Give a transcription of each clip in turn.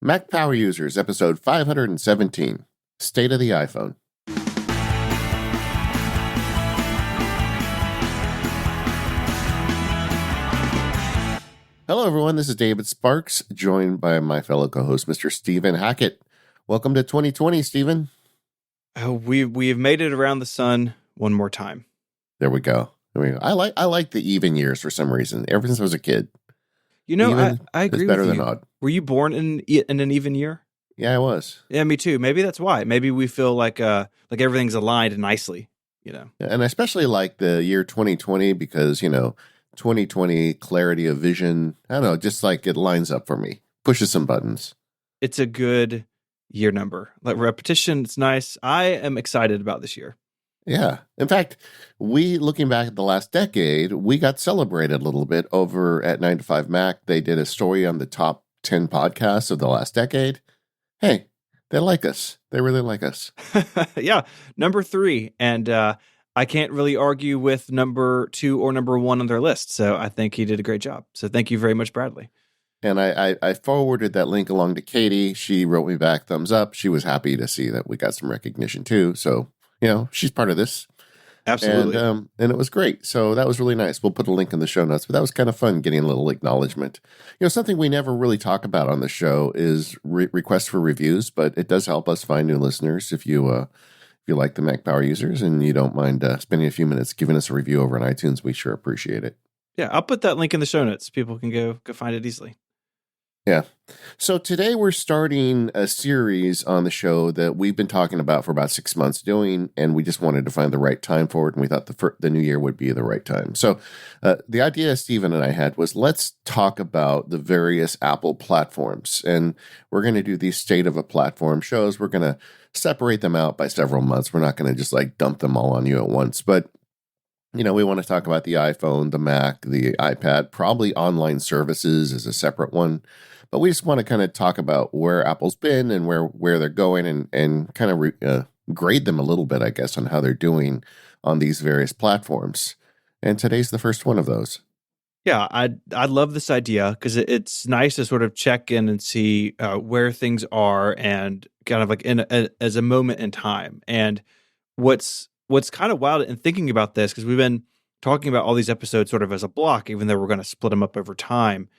Mac Power Users, episode 517, State of the iPhone. Hello, everyone. This is David Sparks, joined by my fellow co-host, Mr. Stephen Hackett. Welcome to 2020, Stephen. We've made it around the sun one more time. There we go. I like the even years for some reason. Ever since I was a kid. You know, I agree with better you. than odd. Were you born in an even year? Yeah, I was. Yeah, me too. Maybe that's why. Maybe we feel like everything's aligned nicely, you know. And I especially like the year 2020 because, 2020 clarity of vision. I don't know, just like it lines up for me. Pushes some buttons. It's a good year number. Like repetition, it's nice. I am excited about this year. Yeah. In fact, looking back at the last decade, we got celebrated a little bit over at 9 to 5 Mac. They did a story on the top 10 podcasts of the last decade. Hey, they like us. They really like us. Yeah. Number 3. And I can't really argue with number 2 or number 1 on their list. So I think he did a great job. So thank you very much, Bradley. And I forwarded that link along to Katie. She wrote me back thumbs up. She was happy to see that we got some recognition too. So, she's part of this. Absolutely. And it was great. So that was really nice. We'll put a link in the show notes, but that was kind of fun getting a little acknowledgement. Something we never really talk about on the show is requests for reviews, but it does help us find new listeners. If you like the Mac Power Users and you don't mind spending a few minutes giving us a review over on iTunes, we sure appreciate it. Yeah, I'll put that link in the show notes. People can go find it easily. Yeah. So today we're starting a series on the show that we've been talking about for about 6 months doing, and we just wanted to find the right time for it, and we thought the new year would be the right time. So the idea Stephen and I had was let's talk about the various Apple platforms, and we're going to do these state of a platform shows. We're going to separate them out by several months. We're not going to just dump them all on you at once, but we want to talk about the iPhone, the Mac, the iPad, probably online services is a separate one. But we just want to kind of talk about where Apple's been and where they're going and kind of grade them a little bit, I guess, on how they're doing on these various platforms. And today's the first one of those. Yeah, I love this idea because it's nice to sort of check in and see where things are and kind of like as a moment in time. And what's kind of wild in thinking about this, because we've been talking about all these episodes sort of as a block, even though we're going to split them up over time,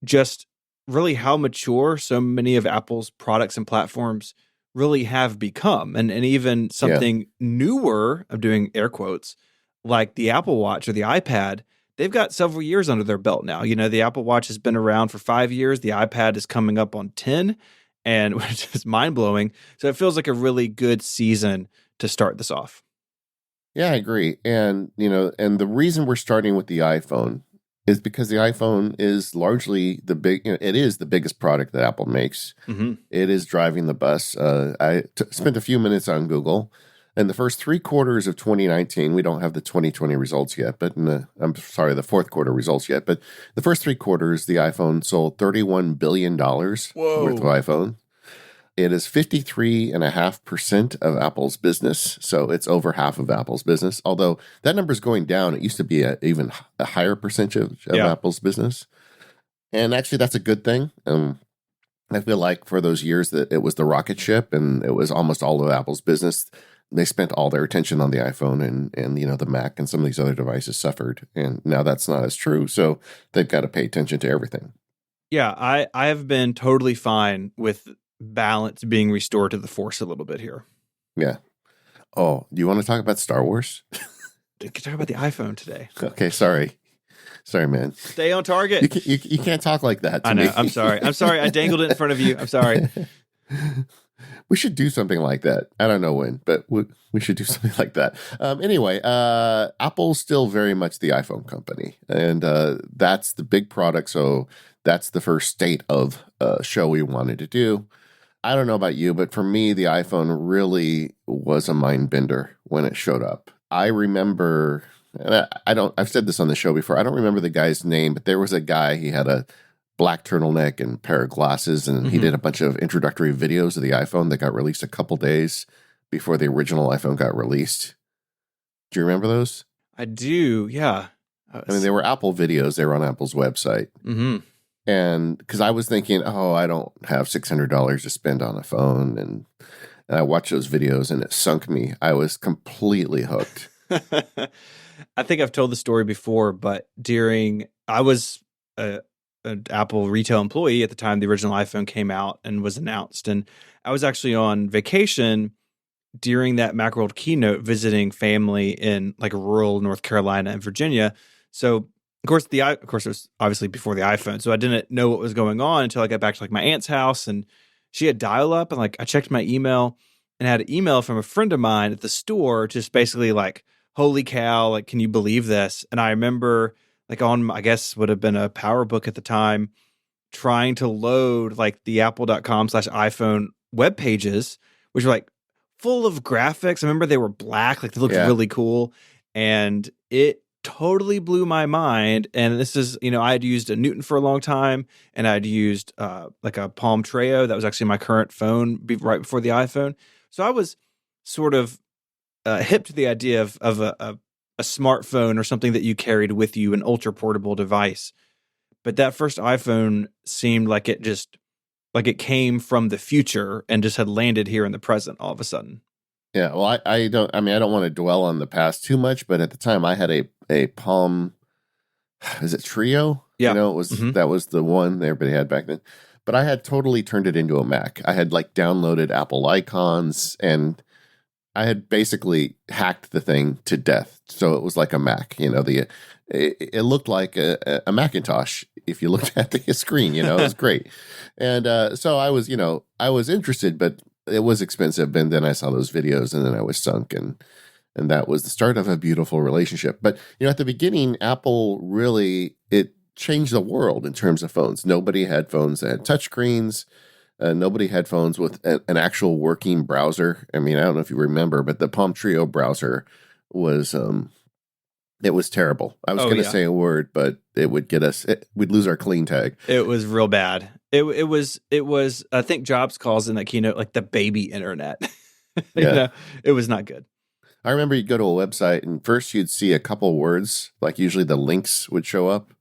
just really how mature so many of Apple's products and platforms really have become. And even something newer, I'm doing air quotes, like the Apple Watch or the iPad, they've got several years under their belt now. The Apple Watch has been around for 5 years. The iPad is coming up on 10, and which is mind-blowing. So it feels like a really good season to start this off. Yeah, I agree. And, and the reason we're starting with the iPhone is because the iPhone is largely it is the biggest product that Apple makes. Mm-hmm. It is driving the bus. I spent a few minutes on Google. In the first 3 quarters of 2019, we don't have the 2020 results yet, but the fourth quarter results yet. But the first 3 quarters, the iPhone sold $31 billion worth of iPhone. It is 53.5% of Apple's business, so it's over half of Apple's business. Although that number is going down, it used to be even a higher percentage of Apple's business. And actually, that's a good thing. I feel like for those years that it was the rocket ship and it was almost all of Apple's business, they spent all their attention on the iPhone and the Mac and some of these other devices suffered. And now that's not as true, so they've got to pay attention to everything. Yeah, I have been totally fine with balance being restored to the Force a little bit here. Yeah. Oh, do you want to talk about Star Wars? We can talk about the iPhone today. Okay, sorry, man. Stay on target. You can't talk like that to I know. me. I'm sorry. I dangled it in front of you. I'm sorry. We should do something like that. I don't know when, but we should do something like that. Anyway, Apple's still very much the iPhone company, and that's the big product. So that's the first state of show we wanted to do. I don't know about you, but for me, the iPhone really was a mind bender when it showed up. I remember, and I've said this on the show before, I don't remember the guy's name, but there was a guy, he had a black turtleneck and pair of glasses, and he did a bunch of introductory videos of the iPhone that got released a couple days before the original iPhone got released. Do you remember those? I do, yeah. I mean, they were Apple videos. They were on Apple's website. Mm-hmm. And because I was thinking, oh, I don't have $600 to spend on a phone. And I watched those videos and it sunk me. I was completely hooked. I think I've told the story before, but I was an Apple retail employee at the time the original iPhone came out and was announced. And I was actually on vacation during that Macworld keynote visiting family in like rural North Carolina and Virginia. So of course it was obviously before the iPhone. So I didn't know what was going on until I got back to like my aunt's house, and she had dial up, and like I checked my email and had an email from a friend of mine at the store just basically like, holy cow, like can you believe this? And I remember like on I guess would have been a PowerBook at the time trying to load like the apple.com/iPhone web pages, which were like full of graphics. I remember they were black, like they looked Yeah. really cool. And it totally blew my mind. And this is, I had used a Newton for a long time, and I'd used like a Palm Treo. That was actually my current phone right before the iPhone. So I was sort of hip to the idea of a smartphone or something that you carried with you, an ultra portable device. But that first iPhone seemed like it came from the future and just had landed here in the present all of a sudden. Yeah. Well, I don't, I mean, I don't want to dwell on the past too much, but at the time I had a Palm, is it Trio? Yeah. That was the one everybody had back then. But I had totally turned it into a Mac. I had like downloaded Apple icons and I had basically hacked the thing to death. So it was like a Mac, it looked like a Macintosh if you looked at the screen, it was great. And so I was interested, but it was expensive. And then I saw those videos and then I was sunk, and that was the start of a beautiful relationship. But, at the beginning, Apple really, it changed the world in terms of phones. Nobody had phones that had touchscreens. Nobody had phones with an actual working browser. I mean, I don't know if you remember, but the Palm Treo browser was it was terrible. I was going to say a word, but it would get us. We'd lose our clean tag. It was real bad. It was. I think Jobs calls in that keynote like the baby internet. It was not good. I remember you'd go to a website and first you'd see a couple words, like usually the links would show up,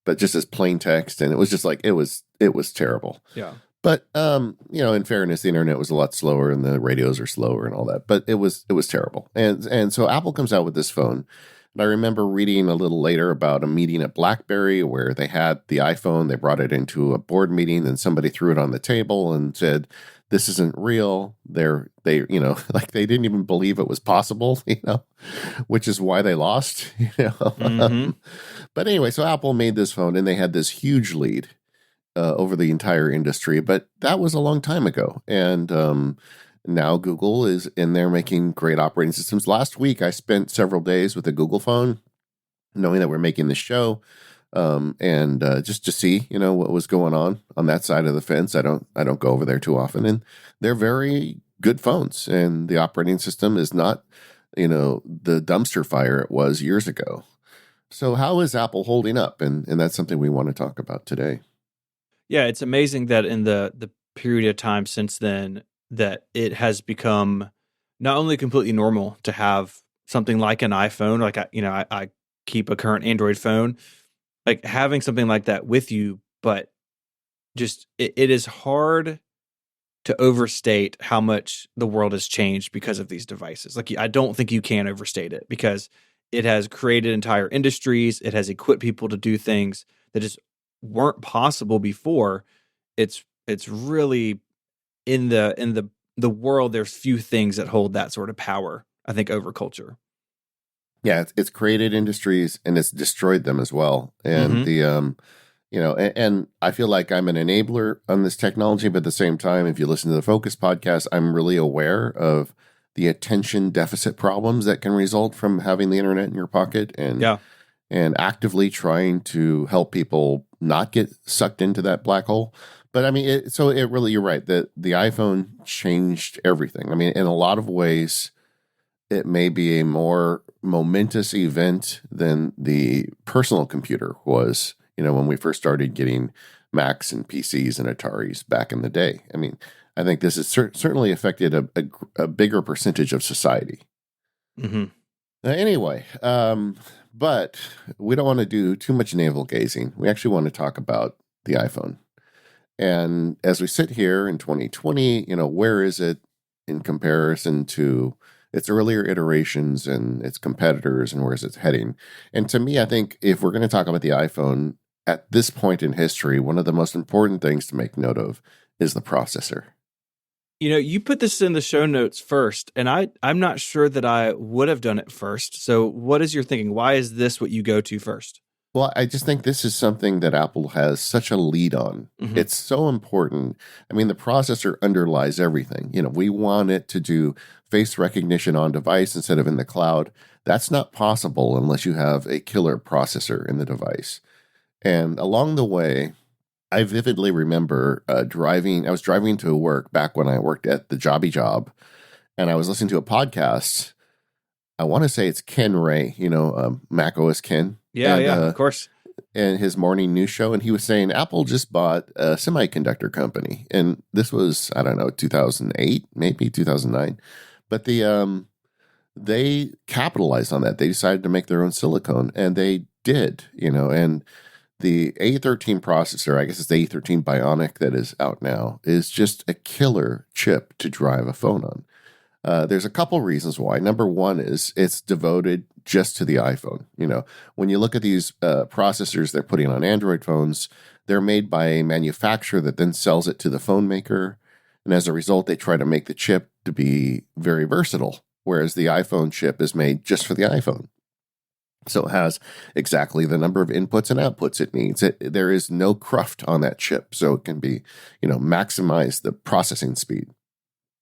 but just as plain text, and it was just like it was terrible. Yeah. But in fairness, the internet was a lot slower and the radios are slower and all that. But it was terrible. And so Apple comes out with this phone. And I remember reading a little later about a meeting at BlackBerry where they had the iPhone, they brought it into a board meeting, and somebody threw it on the table and said, "This isn't real." They like they didn't even believe it was possible, which is why they lost. Mm-hmm. But anyway, so Apple made this phone and they had this huge lead over the entire industry, but that was a long time ago. And now Google is in there making great operating systems. Last week, I spent several days with a Google phone, knowing that we're making this show, and just to see, what was going on that side of the fence. I don't go over there too often, and they're very good phones, and the operating system is not, the dumpster fire it was years ago. So how is Apple holding up? And that's something we want to talk about today. Yeah, it's amazing that in the period of time since then that it has become not only completely normal to have something like an iPhone, like I keep a current Android phone, like having something like that with you, but just it is hard to overstate how much the world has changed because of these devices. Like I don't think you can overstate it because it has created entire industries, it has equipped people to do things that just weren't possible before. It's really in the world, there's few things that hold that sort of power, I think, over culture. Yeah, it's created industries and it's destroyed them as well. And and I feel like I'm an enabler on this technology, but at the same time, if you listen to the Focus podcast, I'm really aware of the attention deficit problems that can result from having the internet in your pocket, and actively trying to help people not get sucked into that black hole. But I mean, you're right that the iPhone changed everything. I mean, in a lot of ways, it may be a more momentous event than the personal computer was, when we first started getting Macs and PCs and Ataris back in the day. I mean, I think this has certainly affected a bigger percentage of society. Mm-hmm. Anyway, but we don't want to do too much navel gazing. We actually want to talk about the iPhone. And as we sit here in 2020, where is it in comparison to its earlier iterations and its competitors, and where is it heading? And to me, I think if we're going to talk about the iPhone at this point in history, one of the most important things to make note of is the processor. You put this in the show notes first, and I'm not sure that I would have done it first. So what is your thinking? Why is this what you go to first? Well, I just think this is something that Apple has such a lead on. Hmm. It's so important. I mean, the processor underlies everything. We want it to do face recognition on device instead of in the cloud. That's not possible unless you have a killer processor in the device. And along the way, I vividly remember driving. I was driving to work back when I worked at the Jobby Job, and I was listening to a podcast. I want to say it's Ken Ray, Mac OS Ken. Yeah, and, yeah, of course. and his morning news show, and he was saying Apple just bought a semiconductor company, and this was, I don't know, 2008, maybe 2009, but they capitalized on that. They decided to make their own silicone, and they did, and the A13 processor, I guess it's the A13 Bionic that is out now, is just a killer chip to drive a phone on. There's a couple reasons why. Number one is it's devoted just to the iPhone. When you look at these processors they're putting on Android phones, they're made by a manufacturer that then sells it to the phone maker. And as a result, they try to make the chip to be very versatile, whereas the iPhone chip is made just for the iPhone. So it has exactly the number of inputs and outputs it needs. There is no cruft on that chip, so it can be, maximize the processing speed.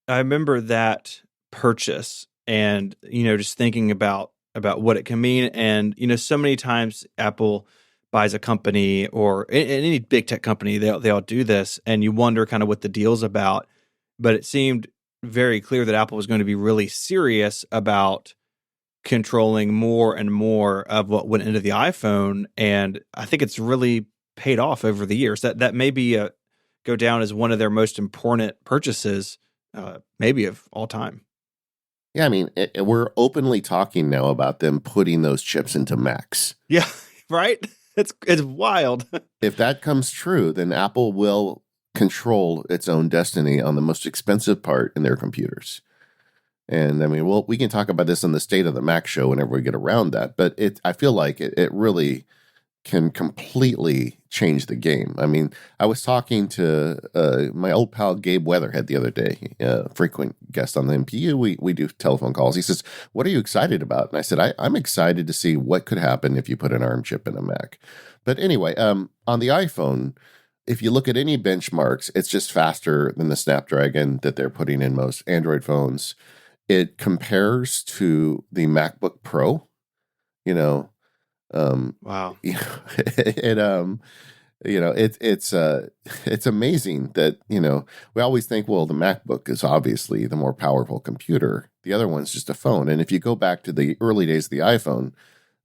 I remember that purchase and, just thinking about what it can mean. And, so many times Apple buys a company or any big tech company, they all do this, and you wonder kind of what the deal's about. But it seemed very clear that Apple was going to be really serious about controlling more and more of what went into the iPhone, and I think it's really paid off over the years. That may be go down as one of their most important purchases, maybe of all time. Yeah, I mean, we're openly talking now about them putting those chips into Macs. Yeah, right. It's wild. If that comes true, then Apple will control its own destiny on the most expensive part in their computers. And I mean, we can talk about this on the State of the Mac show whenever we get around that. But I feel like it really can completely change the game. I mean, I was talking to my old pal Gabe Weatherhead the other day, frequent guest on the MPU. We do telephone calls. He says, "What are you excited about?" And I said, I'm excited to see what could happen if you put an ARM chip in a Mac. But anyway, on the iPhone, if you look at any benchmarks, it's just faster than the Snapdragon that they're putting in most Android phones. It compares to the MacBook Pro, Wow. It's amazing that, we always think, well, the MacBook is obviously the more powerful computer. The other one's just a phone. And if you go back to the early days of the iPhone,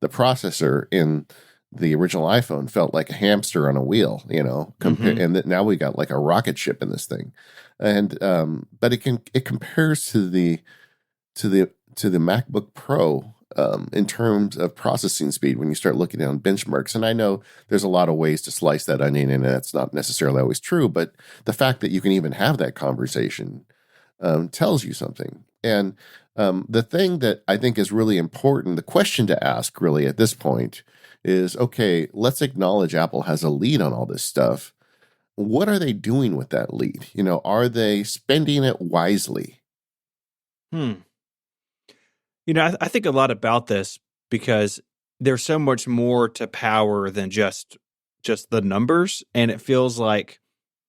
the processor in the original iPhone felt like a hamster on a wheel, and now we got like a rocket ship in this thing. And, but it compares to the MacBook Pro in terms of processing speed when you start looking down benchmarks. And I know there's a lot of ways to slice that onion, and that's not necessarily always true, but the fact that you can even have that conversation tells you something. And the thing that I think is really important, the question to ask really at this point is, okay, let's acknowledge Apple has a lead on all this stuff. What are they doing with that lead? Are they spending it wisely? I think a lot about this because there's so much more to power than just the numbers, and it feels like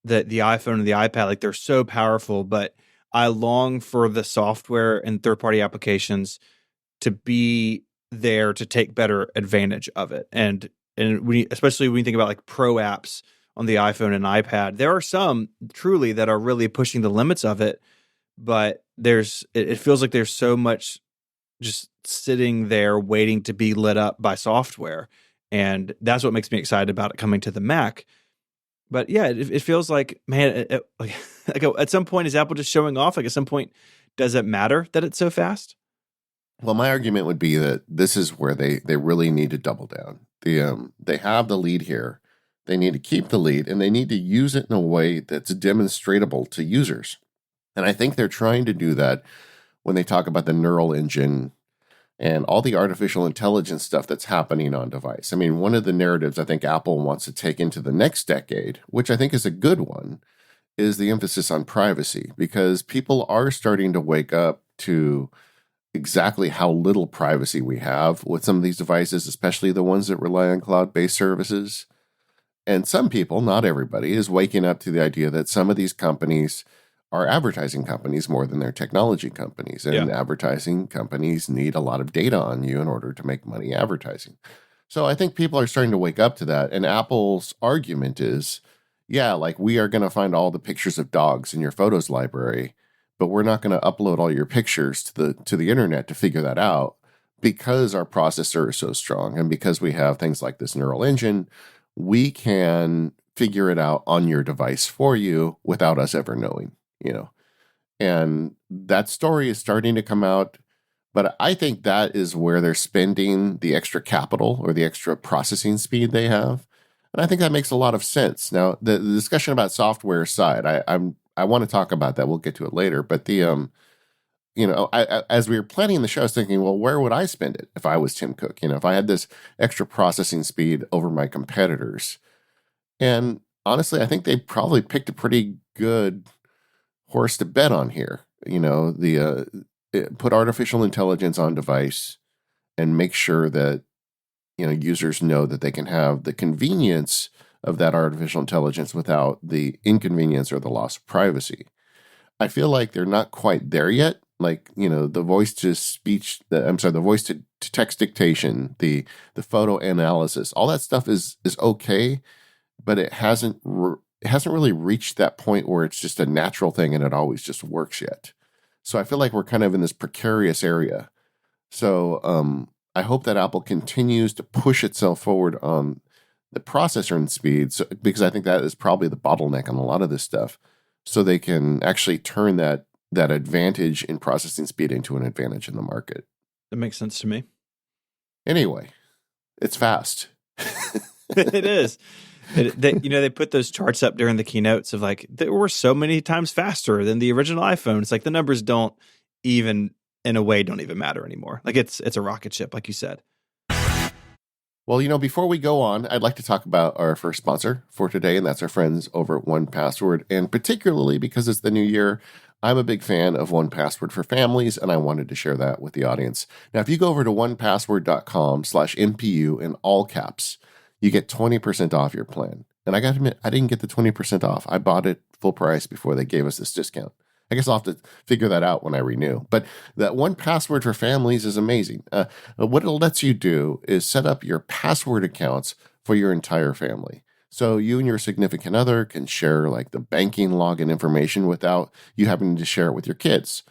the iPhone and the iPad, like they're so powerful, but I long for the software and third-party applications to be there to take better advantage of it. And especially when you think about like pro apps on the iPhone and iPad, there are some truly that are really pushing the limits of it, but it feels like there's so much just sitting there waiting to be lit up by software. And that's what makes me excited about it coming to the Mac. But yeah, it feels like, man, like at some point, is Apple just showing off? Like at some point, does it matter that it's so fast? Well, my argument would be that this is where they really need to double down. They have the lead here. They need to keep the lead, and they need to use it in a way that's demonstrable to users. And I think they're trying to do that when they talk about the neural engine and all the artificial intelligence stuff that's happening on device. I mean, one of the narratives I think Apple wants to take into the next decade, which I think is a good one, is the emphasis on privacy, because people are starting to wake up to exactly how little privacy we have with some of these devices, especially the ones that rely on cloud-based services. And some people, not everybody, is waking up to the idea that some of these companies are advertising companies more than they're technology companies. And advertising companies need a lot of data on you in order to make money advertising. So I think people are starting to wake up to that. And Apple's argument is, yeah, like we are going to find all the pictures of dogs in your photos library, but we're not going to upload all your pictures to the internet to figure that out, because our processor is so strong and because we have things like this neural engine. We can figure it out on your device for you without us ever knowing, you know. And that story is starting to come out, but I think that is where they're spending the extra capital or the extra processing speed they have. And I think that makes a lot of sense. Now, the discussion about software aside, I want to talk about that. We'll get to it later. But as we were planning the show, I was thinking, well, where would I spend it if I was Tim Cook? You know, if I had this extra processing speed over my competitors. And honestly, I think they probably picked a pretty good horse to bet on here. You know, put artificial intelligence on device and make sure that, you know, users know that they can have the convenience of that artificial intelligence without the inconvenience or the loss of privacy. I feel like they're not quite there yet. Like, you know, the voice to text dictation, the photo analysis, all that stuff is okay, but it hasn't really reached that point where it's just a natural thing and it always just works yet. So I feel like we're kind of in this precarious area. So I hope that Apple continues to push itself forward on the processor and speed, because I think that is probably the bottleneck on a lot of this stuff, so they can actually turn that advantage in processing speed into an advantage in the market. That makes sense to me. Anyway, it's fast. It is. They put those charts up during the keynotes of like, they were so many times faster than the original iPhone. It's like the numbers don't even matter anymore. Like it's a rocket ship, like you said. Well, you know, before we go on, I'd like to talk about our first sponsor for today, and that's our friends over at 1Password. And particularly because it's the new year, I'm a big fan of 1Password for families, and I wanted to share that with the audience. Now, if you go over to 1password.com/MPU in all caps, you get 20% off your plan. And I got to admit, I didn't get the 20% off. I bought it full price before they gave us this discount. I guess I'll have to figure that out when I renew. But that 1Password for families is amazing. What it lets you do is set up your password accounts for your entire family. So you and your significant other can share like the banking login information without you having to share it with your kids.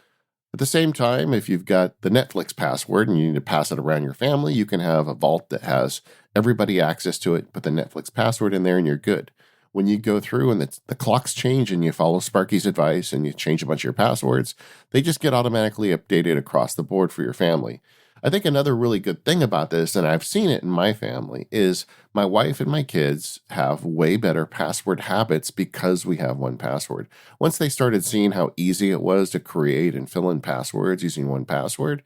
At the same time, if you've got the Netflix password and you need to pass it around your family, you can have a vault that has everybody access to it, put the Netflix password in there, and you're good. When you go through and the clocks change and you follow Sparky's advice and you change a bunch of your passwords, they just get automatically updated across the board for your family. I think another really good thing about this, and I've seen it in my family, is my wife and my kids have way better password habits because we have 1Password. Once they started seeing how easy it was to create and fill in passwords using 1Password,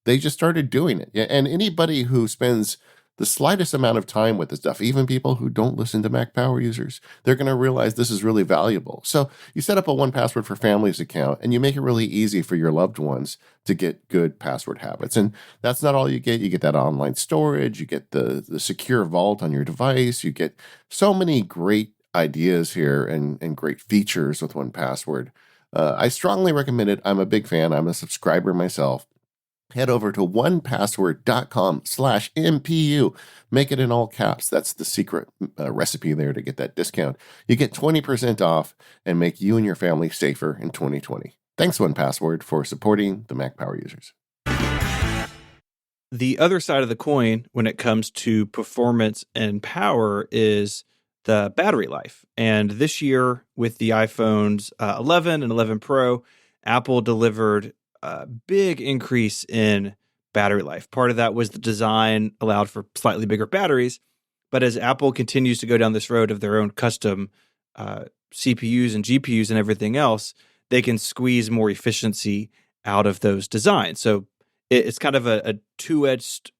they just started doing it. And anybody who spends the slightest amount of time with this stuff, even people who don't listen to Mac Power users, they're going to realize this is really valuable. So you set up a 1Password for families account and you make it really easy for your loved ones to get good password habits. And that's not all you get. You get that online storage, you get the secure vault on your device, you get so many great ideas here and great features with 1Password. I strongly recommend it. I'm a big fan. I'm a subscriber myself. Head over to 1Password.com/MPU. Make it in all caps. That's the secret recipe there to get that discount. You get 20% off and make you and your family safer in 2020. Thanks, 1Password, for supporting the Mac Power users. The other side of the coin when it comes to performance and power is the battery life. And this year with the iPhones 11 and 11 Pro, Apple delivered a big increase in battery life. Part of that was the design allowed for slightly bigger batteries, But as Apple continues to go down this road of their own custom CPUs and GPUs and everything else, they can squeeze more efficiency out of those designs. So it's kind of a two edged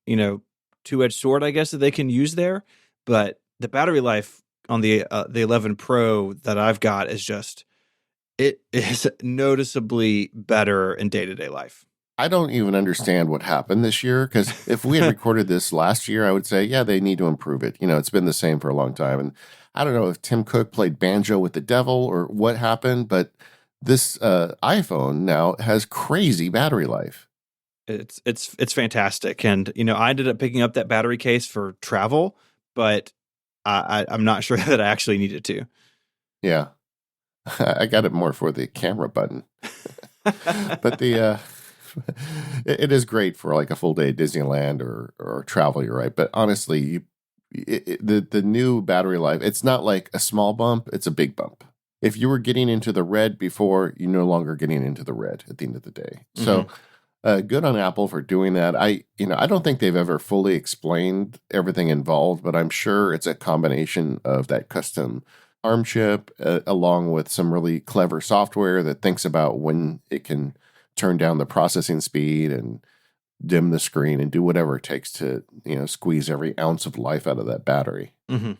sword, I guess, that they can use there. But the battery life on the 11 Pro that I've got is just it is noticeably better in day to day life. I don't even understand what happened this year because if we had recorded this last year, I would say, yeah, they need to improve it. It's been the same for a long time. And I don't know if Tim Cook played banjo with the devil or what happened, but this iPhone now has crazy battery life. It's fantastic, and I ended up picking up that battery case for travel, but I'm not sure that I actually needed to. Yeah, I got it more for the camera button, but it is great for like a full day at Disneyland or travel. You're right, but honestly, the new battery life, it's not like a small bump; it's a big bump. If you were getting into the red before, you're no longer getting into the red at the end of the day. So good on Apple for doing that. I don't think they've ever fully explained everything involved, but I'm sure it's a combination of that custom ARM chip along with some really clever software that thinks about when it can turn down the processing speed and dim the screen and do whatever it takes to, squeeze every ounce of life out of that battery. Mm-hmm.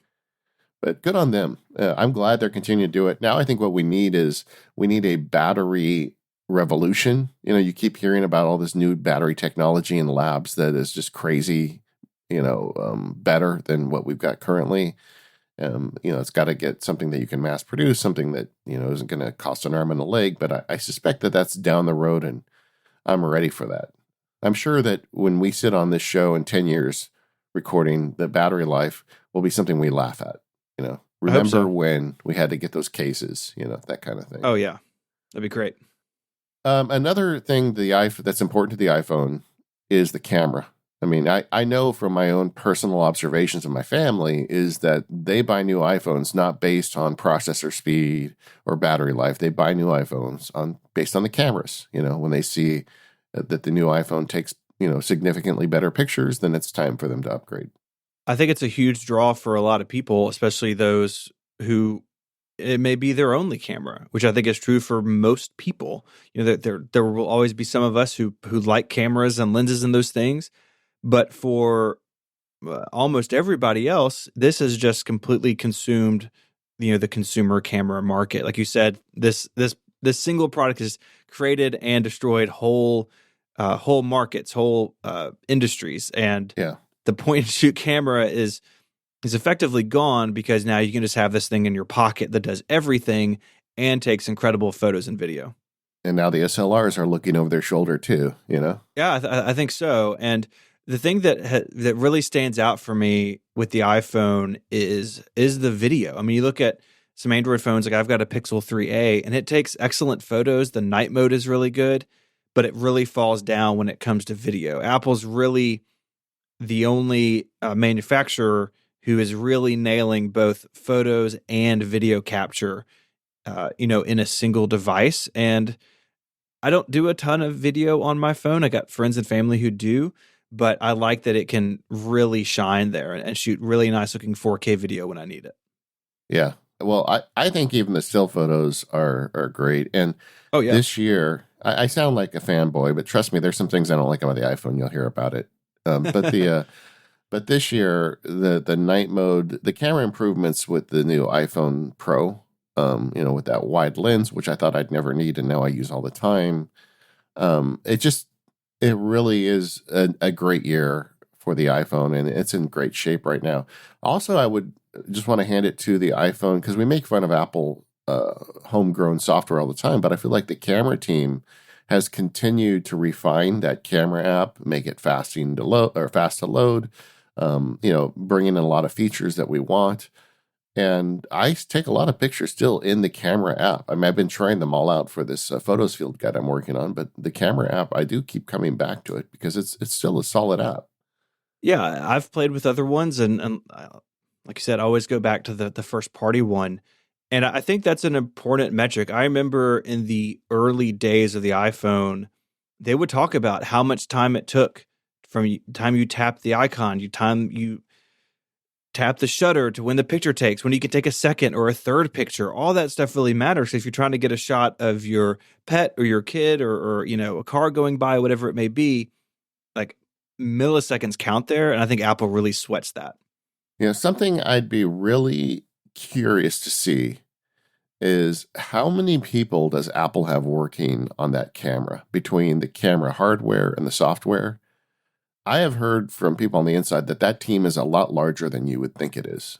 But good on them. I'm glad they're continuing to do it. Now I think what we need is a battery revolution. You keep hearing about all this new battery technology in labs that is just crazy, better than what we've got currently. It's got to get something that you can mass produce, something that, isn't going to cost an arm and a leg. But I suspect that that's down the road, and I'm ready for that. I'm sure that when we sit on this show in 10 years recording, the battery life will be something we laugh at. Remember when we had to get those cases, that kind of thing. Oh, yeah. That'd be great. Another thing that's important to the iPhone is the camera. I mean, I know from my own personal observations of my family is that they buy new iPhones not based on processor speed or battery life. They buy new iPhones based on the cameras. When they see that the new iPhone takes, significantly better pictures, then it's time for them to upgrade. I think it's a huge draw for a lot of people, especially those who it may be their only camera, which I think is true for most people. There will always be some of us who like cameras and lenses and those things, but for almost everybody else, this has just completely consumed, the consumer camera market. Like you said, this single product has created and destroyed whole markets, whole industries, and yeah. The point and shoot camera is effectively gone because now you can just have this thing in your pocket that does everything and takes incredible photos and video. And now the SLRs are looking over their shoulder too, Yeah, I think so. And the thing that really stands out for me with the iPhone is the video. I mean, you look at some Android phones, like I've got a Pixel 3a, and it takes excellent photos. The night mode is really good, but it really falls down when it comes to video. Apple's really the only manufacturer who is really nailing both photos and video capture, in a single device. And I don't do a ton of video on my phone. I got friends and family who do, but I like that it can really shine there and shoot really nice looking 4K video when I need it. Yeah. Well, I think even the still photos are great. And this year, I sound like a fanboy, but trust me, there's some things I don't like about the iPhone. You'll hear about it. But this year, the night mode, the camera improvements with the new iPhone Pro, with that wide lens, which I thought I'd never need, and now I use all the time. It really is a great year for the iPhone, and it's in great shape right now. Also, I would just want to hand it to the iPhone because we make fun of Apple homegrown software all the time, but I feel like the camera team has continued to refine that camera app, make it fast to load, bring in a lot of features that we want. And I take a lot of pictures still in the camera app. I mean, I've been trying them all out for this photos field guide I'm working on, but the camera app, I do keep coming back to it because it's still a solid app. Yeah, I've played with other ones, and like you said, I always go back to the first party one. And I think that's an important metric. I remember in the early days of the iPhone, they would talk about how much time it took from time you tapped the icon, you tap the shutter to when the picture takes, when you can take a second or a third picture. All that stuff really matters. If you're trying to get a shot of your pet or your kid or a car going by, whatever it may be, like milliseconds count there. And I think Apple really sweats that. Something I'd be really curious to see is how many people does Apple have working on that camera between the camera hardware and the software? I have heard from people on the inside that team is a lot larger than you would think it is.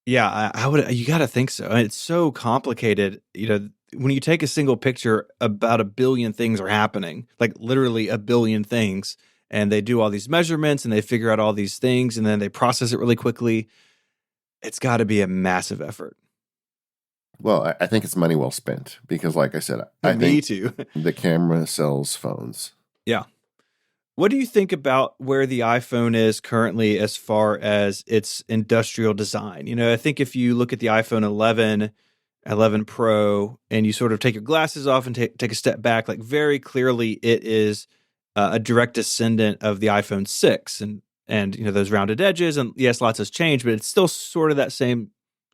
Yeah, I would. You got to think so. It's so complicated. When you take a single picture, about a billion things are happening, like literally a billion things. And they do all these measurements and they figure out all these things and then they process it really quickly. It's got to be a massive effort. Well, I think it's money well spent because, like I said, I Me think too. the camera sells phones. Yeah. What do you think about where the iPhone is currently as far as its industrial design? I think if you look at the iPhone 11, 11 Pro, and you sort of take your glasses off and take a step back, like very clearly it is a direct descendant of the iPhone 6 and those rounded edges. And yes, lots has changed, but it's still sort of that same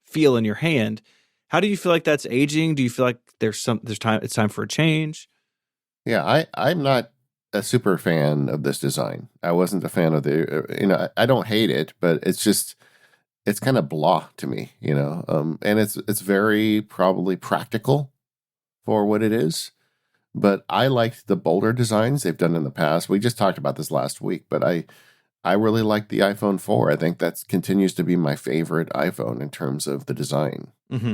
feel in your hand. How do you feel like that's aging? Do you feel like there's time, it's time for a change? Yeah, I'm not a super fan of this design. I wasn't a fan of I don't hate it, but it's kind of blah to me, and it's very probably practical for what it is. But I liked the bolder designs they've done in the past. We just talked about this last week, but I really like the iPhone 4. I think that continues to be my favorite iPhone in terms of the design. Mm-hmm.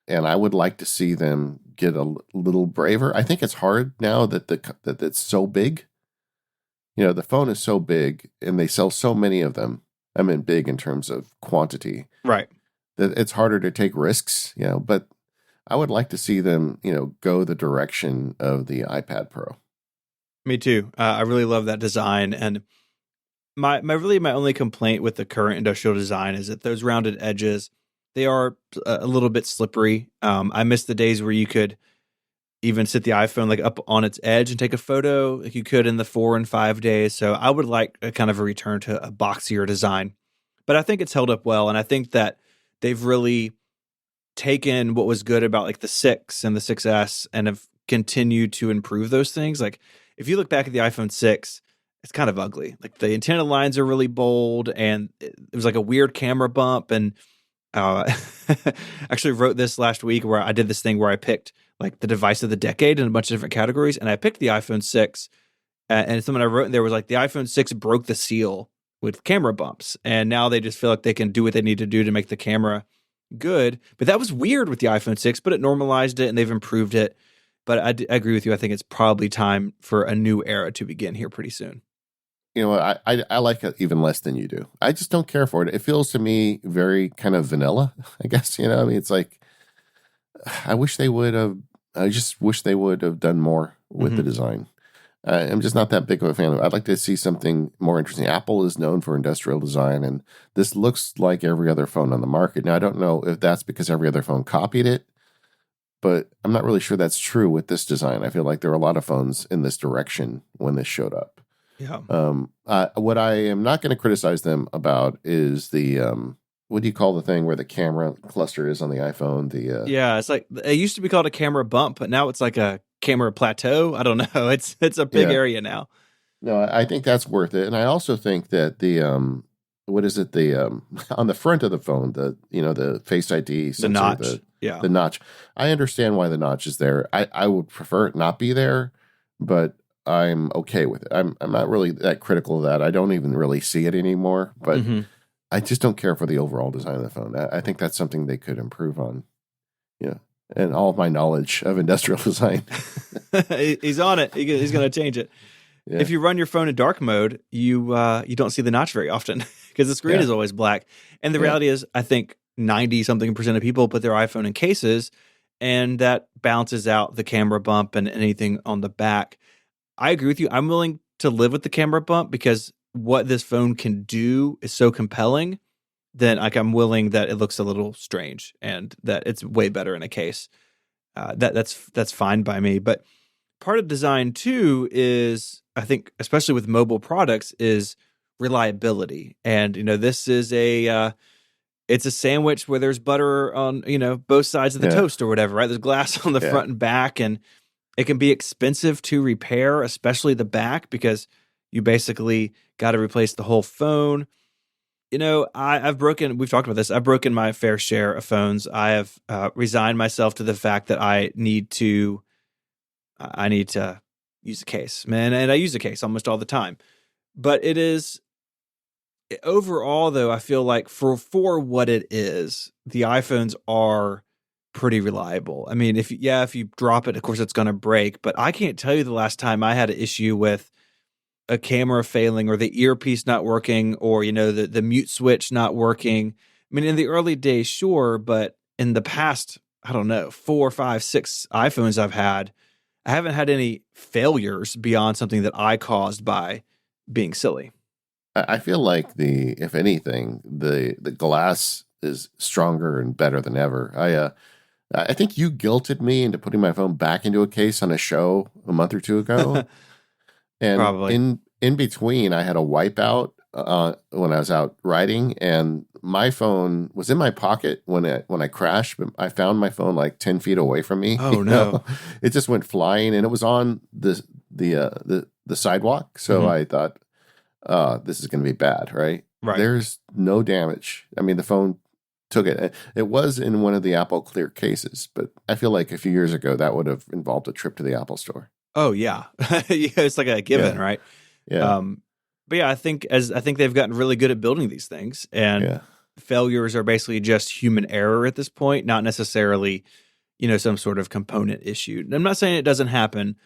And I would like to see them get a little braver. I think it's hard now that that it's so big. The phone is so big and they sell so many of them. I mean, big in terms of quantity. Right. That it's harder to take risks, but I would like to see them, go the direction of the iPad Pro. Me too. I really love that design. And my only complaint with the current industrial design is that those rounded edges, they are a little bit slippery. I miss the days where you could even sit the iPhone like up on its edge and take a photo like you could in the 4 and 5 days. So I would like a kind of a return to a boxier design. But I think it's held up well. And I think that they've really taken what was good about like the 6 and the 6S and have continued to improve those things. Like if you look back at the iPhone 6, it's kind of ugly. Like the antenna lines are really bold and it was like a weird camera bump. And actually wrote this last week where I did this thing where I picked like the device of the decade in a bunch of different categories. And I picked the iPhone 6 and something I wrote in there was like the iPhone 6 broke the seal with camera bumps. And now they just feel like they can do what they need to do to make the camera good. But that was weird with the iPhone 6, but it normalized it and they've improved it. But I agree with you. I think it's probably time for a new era to begin here pretty soon. I like it even less than you do. I just don't care for it. It feels to me very kind of vanilla, I guess. I mean, it's like, I just wish they would have done more with the design. I'm just not that big of a fan of it. I'd like to see something more interesting. Apple is known for industrial design, and this looks like every other phone on the market. Now, I don't know if that's because every other phone copied it, but I'm not really sure that's true with this design. I feel like there are a lot of phones in this direction when this showed up. Yeah. What I am not going to criticize them about is the what do you call the thing where the camera cluster is on the iPhone? Yeah, it's like it used to be called a camera bump, but now it's like a camera plateau. I don't know. It's a big area now. No, I think that's worth it, and I also think that the what is it on the front of the phone, the Face ID sensor, the notch, the notch. I understand why the notch is there. I would prefer it not be there, but I'm okay with it. I'm not really that critical of that. I don't even really see it anymore, but I just don't care for the overall design of the phone. I think that's something they could improve on. And all of my knowledge of industrial design. He's on it. He's going to change it. Yeah. If you run your phone in dark mode, you don't see the notch very often because the screen is always black. And the reality is, I think 90-something% of people put their iPhone in cases, and that balances out the camera bump and anything on the back. I agree with you. I'm willing to live with the camera bump because what this phone can do is so compelling that I'm willing that it looks a little strange and that it's way better in a case. That's fine by me. But part of design too is, I think, especially with mobile products, is reliability. And this is a it's a sandwich where there's butter on, both sides of the Yeah. toast or whatever, right? There's glass on the Yeah. front and back, and it can be expensive to repair, especially the back, because you basically got to replace the whole phone. I've broken, we've talked about this, I've broken my fair share of phones. I have resigned myself to the fact that I need to use a case, man, and I use a case almost all the time. But it is overall, though, I feel like for what it is, the iPhones are pretty reliable. I mean, if you drop it, of course it's going to break. But I can't tell you the last time I had an issue with a camera failing or the earpiece not working or the mute switch not working. I mean, in the early days, sure, but in the past, I don't know, 4, 5, 6 iPhones I've had, I haven't had any failures beyond something that I caused by being silly. I feel like if anything, the glass is stronger and better than ever. I think you guilted me into putting my phone back into a case on a show a month or two ago. And Probably. in between, I had a wipeout when I was out riding, and my phone was in my pocket when I crashed. But I found my phone like 10 feet away from me. Oh no. It just went flying, and it was on the sidewalk. So Mhm. I thought, this is going to be bad, right? Right. There's no damage. I mean, the phone took it. It was in one of the Apple Clear cases, but I feel like a few years ago that would have involved a trip to the Apple store. Oh yeah. Yeah, it's like a given, Yeah, right? yeah, Um, but yeah, I think they've gotten really good at building these things, and yeah. failures are basically just human error at this point, not necessarily, some sort of component issue. And I'm not saying it doesn't happen,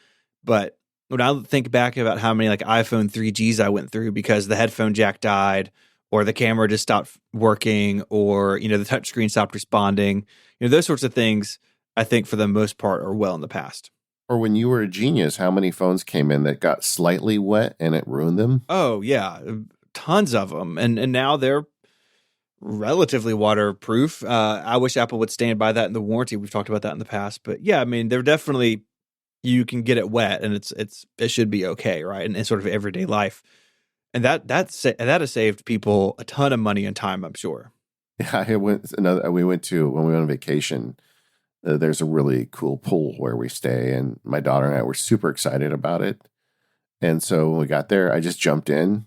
but when I think back about how many like iPhone 3Gs I went through because the headphone jack died or the camera just stopped working or, the touchscreen stopped responding, those sorts of things, I think for the most part are well in the past. Or when you were a genius, how many phones came in that got slightly wet and it ruined them? Oh yeah, tons of them, and now they're relatively waterproof. I wish Apple would stand by that in the warranty. We've talked about that in the past, but yeah, I mean, they're definitely you can get it wet, and it should be okay, right? And in sort of everyday life, and that has saved people a ton of money and time, I'm sure. Yeah, we went to when we went on vacation. There's a really cool pool where we stay, and my daughter and I were super excited about it. And so when we got there, I just jumped in,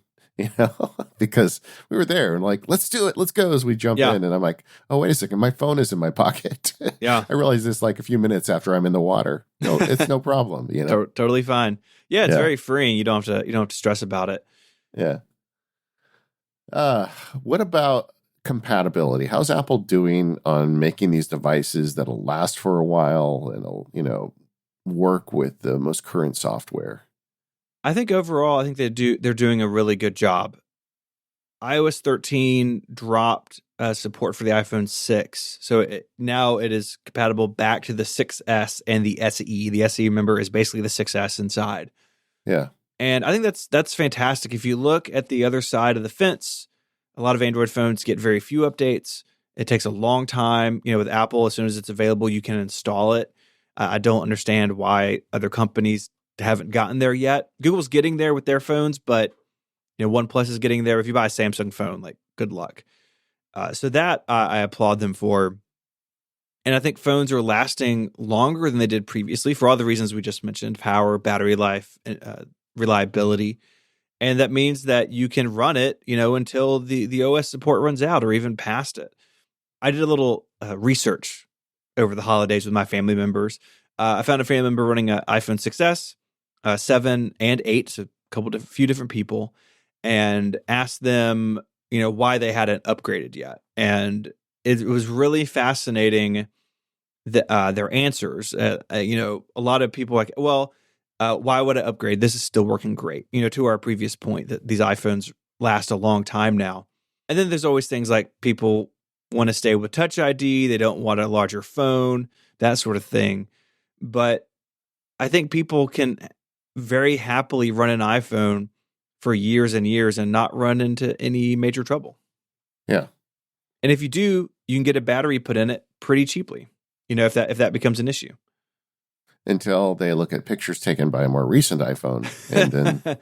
because we were there and like, let's do it, let's go. As we jump Yeah, in, and I'm like, oh, wait a second, my phone is in my pocket. yeah, I realized this like a few minutes after I'm in the water. No, it's no problem. totally fine. Yeah, it's Yeah, very freeing. You don't have to stress about it. yeah. Uh, what about compatibility? How's Apple doing on making these devices that'll last for a while and will, work with the most current software? I think overall, I think they're doing a really good job. iOS 13 dropped support for the iPhone 6. So now it is compatible back to the 6S and the SE. The SE, remember, is basically the 6S inside. Yeah, And I think that's fantastic. If you look at the other side of the fence, a lot of Android phones get very few updates. It takes a long time. With Apple, as soon as it's available, you can install it. I don't understand why other companies haven't gotten there yet. Google's getting there with their phones, but OnePlus is getting there. If you buy a Samsung phone, like good luck. So that I applaud them for. And I think phones are lasting longer than they did previously for all the reasons we just mentioned: power, battery life, reliability. And that means that you can run it, until the OS support runs out or even past it. I did a little research over the holidays with my family members. I found a family member running an iPhone 6S, 7, and 8, so few different people, and asked them, why they hadn't upgraded yet. And it was really fascinating their answers. A lot of people like, well, why would I upgrade? This is still working great. To our previous point that these iPhones last a long time now. And then there's always things like people want to stay with Touch ID. They don't want a larger phone, that sort of thing. But I think people can very happily run an iPhone for years and years and not run into any major trouble. yeah. And if you do, you can get a battery put in it pretty cheaply. If that becomes an issue. Until they look at pictures taken by a more recent iPhone, and then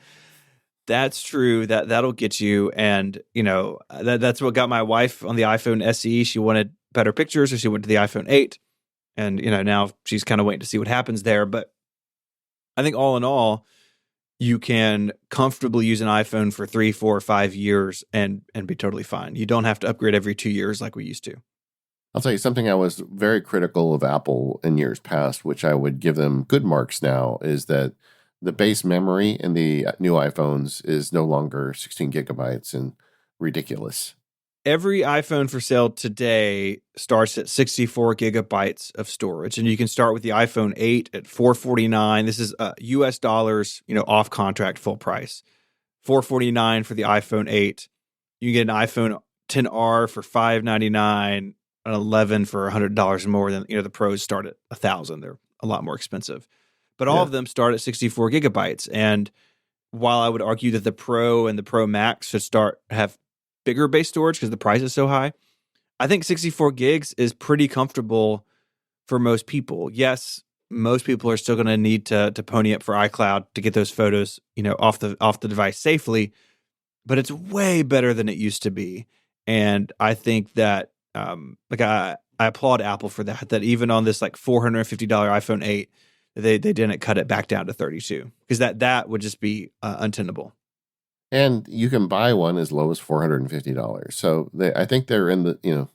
That's true. That'll get you. And that's what got my wife on the iPhone SE. She wanted better pictures, so she went to the iPhone 8. And now she's kind of waiting to see what happens there. But I think all in all, you can comfortably use an iPhone for 3, 4, 5 years and be totally fine. You don't have to upgrade every 2 years like we used to. I'll tell you something I was very critical of Apple in years past, which I would give them good marks now, is that the base memory in the new iPhones is no longer 16 gigabytes and ridiculous. Every iPhone for sale today starts at 64 gigabytes of storage, and you can start with the iPhone 8 at $449. This is US dollars, off contract full price. $449 for the iPhone 8. You can get an iPhone XR for $599, an 11 for $100 more than the Pros start at $1,000. They're a lot more expensive, but all of them start at 64 gigabytes. And while I would argue that the Pro and the Pro Max should have bigger base storage because the price is so high, I think 64 gigs is pretty comfortable for most people. Yes, most people are still going to need to pony up for iCloud to get those photos, off the device safely, but it's way better than it used to be. And I think that I applaud Apple for that. That even on this like $450 iPhone 8, they didn't cut it back down to 32 because that would just be untenable. And you can buy one as low as $450. So I think they're in the,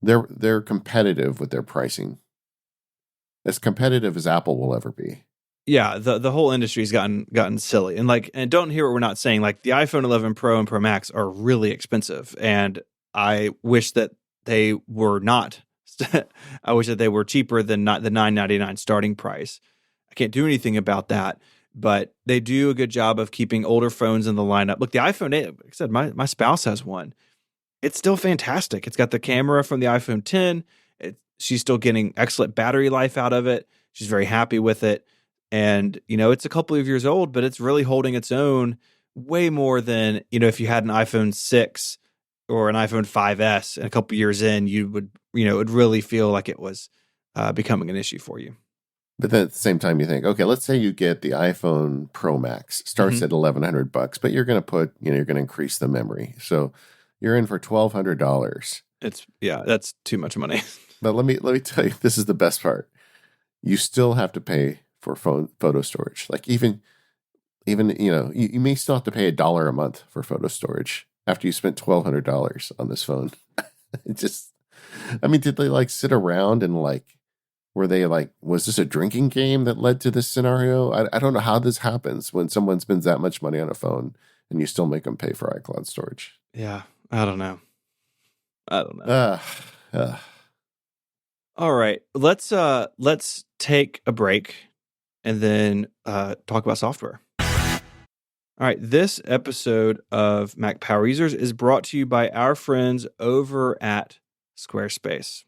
they're competitive with their pricing. As competitive as Apple will ever be. Yeah, the whole industry's gotten silly. And don't hear what we're not saying. Like the iPhone 11 Pro and Pro Max are really expensive. And I wish that they were not. I wish that they were cheaper than not the $999 starting price. I can't do anything about that. But they do a good job of keeping older phones in the lineup. Look, the iPhone 8, like I said, my spouse has one. It's still fantastic. It's got the camera from the iPhone 10. She's still getting excellent battery life out of it. She's very happy with it. And, it's a couple of years old, but it's really holding its own way more than, if you had an iPhone 6 or an iPhone 5S and a couple years in, you would, it would really feel like it was becoming an issue for you. But then at the same time, you think, okay, let's say you get the iPhone Pro Max, starts at $1,100, but you're going to put, you're going to increase the memory. So you're in for $1,200. That's too much money. But let me tell you, this is the best part. You still have to pay for photo storage. Like even you may still have to pay $1 a month for photo storage after you spent $1,200 on this phone. Did they sit around and were they was this a drinking game that led to this scenario? I don't know how this happens when someone spends that much money on a phone and you still make them pay for iCloud storage. Yeah, I don't know. All right, let's take a break and then talk about software. All right, this episode of Mac Power Users is brought to you by our friends over at Squarespace.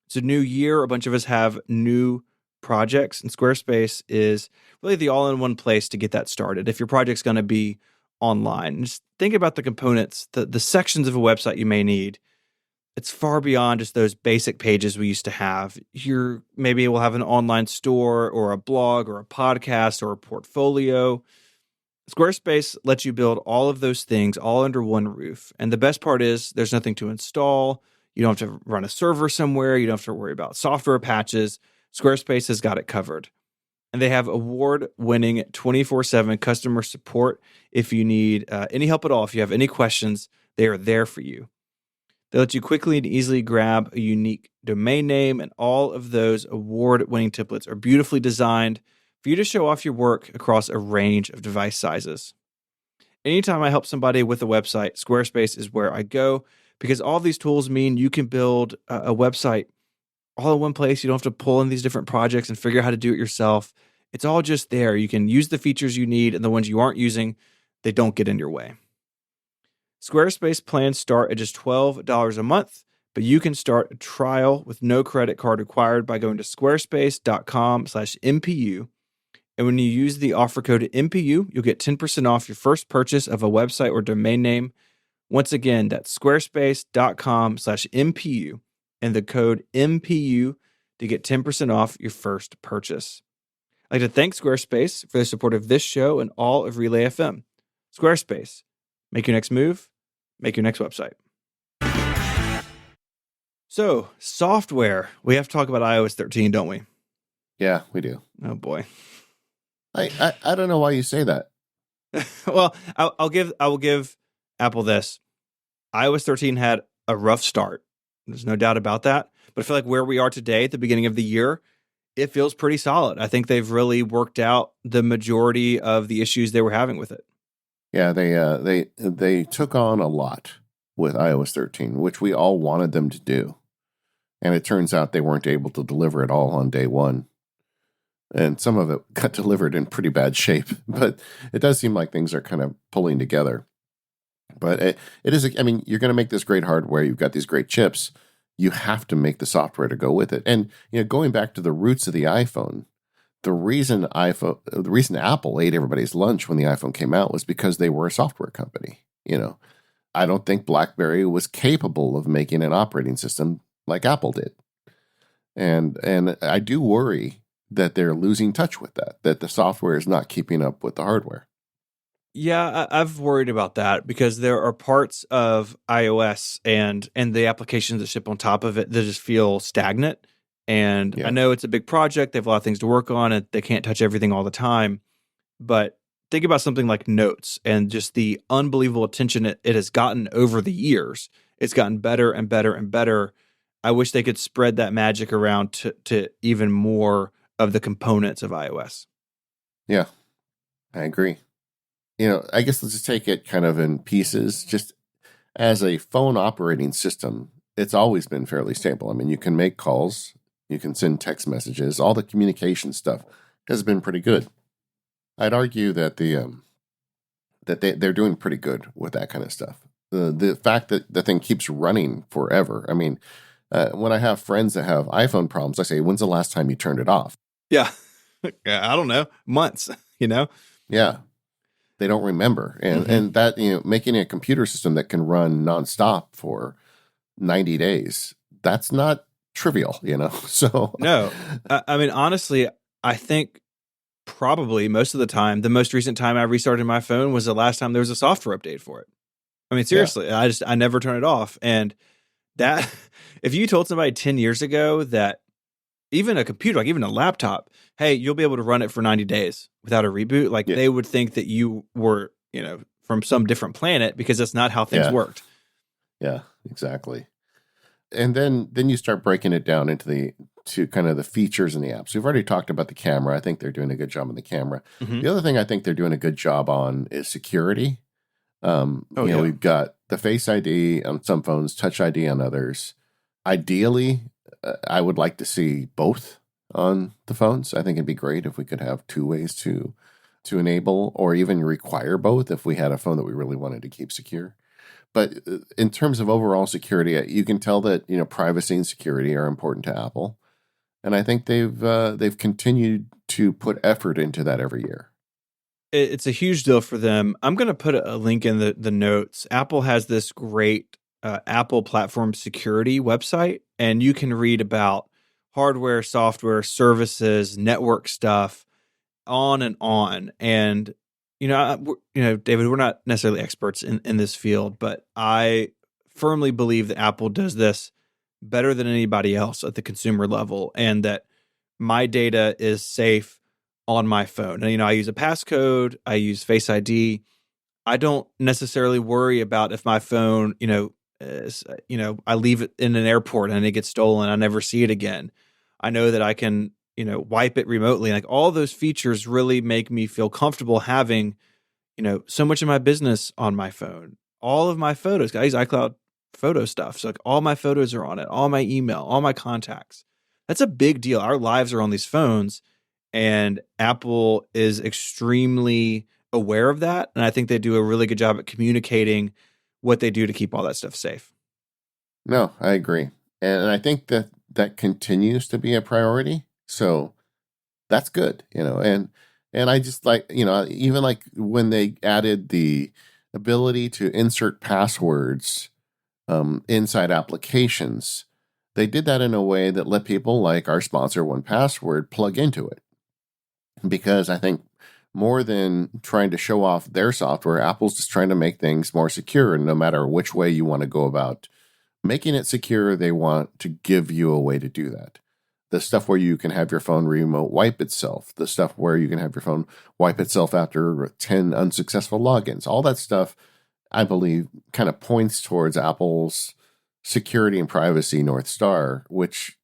It's a new year. A bunch of us have new projects, and Squarespace is really the all-in-one place to get that started. If your project's going to be online, just think about the components, the sections of a website you may need. It's far beyond just those basic pages we used to have. Maybe we'll have an online store or a blog or a podcast or a portfolio. Squarespace lets you build all of those things all under one roof. And the best part is there's nothing to install. You don't have to run a server somewhere. You don't have to worry about software patches. Squarespace has got it covered. And they have award-winning 24/7 customer support. If you need any help at all, if you have any questions, they are there for you. They let you quickly and easily grab a unique domain name, and all of those award-winning templates are beautifully designed for you to show off your work across a range of device sizes. Anytime I help somebody with a website, Squarespace is where I go, because all these tools mean you can build a website all in one place. You don't have to pull in these different projects and figure out how to do it yourself. It's all just there. You can use the features you need, and the ones you aren't using, they don't get in your way. Squarespace plans start at just $12 a month, but you can start a trial with no credit card required by going to squarespace.com/MPU. And when you use the offer code MPU, you'll get 10% off your first purchase of a website or domain name. Once again, that's squarespace.com/MPU and the code MPU to get 10% off your first purchase. I'd like to thank Squarespace for the support of this show and all of Relay FM. Squarespace. Make your next move, make your next website. So, software. We have to talk about iOS 13, don't we? Yeah, we do. Oh boy. I don't know why you say that. Well, I will give Apple this. iOS 13 had a rough start. There's no doubt about that. But I feel like where we are today at the beginning of the year, it feels pretty solid. I think they've really worked out the majority of the issues they were having with it. Yeah, they took on a lot with iOS 13, which we all wanted them to do. And it turns out they weren't able to deliver it all on day one. And some of it got delivered in pretty bad shape. But it does seem like things are kind of pulling together. But it is, I mean, you're going to make this great hardware. You've got these great chips. You have to make the software to go with it. And, going back to the roots of the iPhone, the reason Apple ate everybody's lunch when the iPhone came out was because they were a software company. I don't think BlackBerry was capable of making an operating system like Apple did. And I do worry that they're losing touch with that the software is not keeping up with the hardware. Yeah, I've worried about that because there are parts of iOS and the applications that ship on top of it that just feel stagnant. And Yeah. I know it's a big project. They have a lot of things to work on and they can't touch everything all the time. But think about something like Notes and just the unbelievable attention it has gotten over the years. It's gotten better and better and better. I wish they could spread that magic around to even more of the components of iOS. Yeah, I agree. I guess let's just take it kind of in pieces. Just as a phone operating system, it's always been fairly stable. I mean, you can make calls, you can send text messages, all the communication stuff has been pretty good. I'd argue that they're doing pretty good with that kind of stuff. The fact that the thing keeps running forever. I mean, when I have friends that have iPhone problems, I say, "When's the last time you turned it off?" Yeah, I don't know, months. Yeah. They don't remember. And that, making a computer system that can run nonstop for 90 days, that's not trivial, So No, I mean, honestly, I think probably most of the time, the most recent time I restarted my phone was the last time there was a software update for it. I mean, seriously, I never turn it off. And that, if you told somebody 10 years ago that even a computer, like even a laptop, hey, you'll be able to run it for 90 days without a reboot, like they would think that you were, from some different planet because that's not how things worked. Yeah, exactly. And then you start breaking it down to kind of the features in the apps. We've already talked about the camera. I think they're doing a good job on the camera. Mm-hmm. The other thing I think they're doing a good job on is security. We've got the Face ID on some phones, Touch ID on others. Ideally, I would like to see both on the phones. I think it'd be great if we could have two ways to enable or even require both if we had a phone that we really wanted to keep secure. But in terms of overall security, you can tell that privacy and security are important to Apple, and I think they've continued to put effort into that every year. It's a huge deal for them. I'm going to put a link in the notes. Apple has this great Apple Platform Security website, and you can read about hardware, software, services, network stuff, on and on. And David, we're not necessarily experts in this field, but I firmly believe that Apple does this better than anybody else at the consumer level, and that my data is safe on my phone. And I use a passcode, I use Face ID. I don't necessarily worry about if my phone, I leave it in an airport and it gets stolen, I never see it again. I know that I can, wipe it remotely. Like all those features really make me feel comfortable having, so much of my business on my phone. All of my photos, I use iCloud photo stuff. So like all my photos are on it, all my email, all my contacts. That's a big deal. Our lives are on these phones, and Apple is extremely aware of that. And I think they do a really good job at communicating what they do to keep all that stuff safe. No, I agree. And I think that continues to be a priority. So that's good, and I just like, even like when they added the ability to insert passwords inside applications, they did that in a way that let people like our sponsor 1Password plug into it. Because I think more than trying to show off their software, Apple's just trying to make things more secure. And no matter which way you want to go about making it secure, they want to give you a way to do that. The stuff where you can have your phone remote wipe itself, the stuff where you can have your phone wipe itself after 10 unsuccessful logins, all that stuff, I believe, kind of points towards Apple's security and privacy North Star, which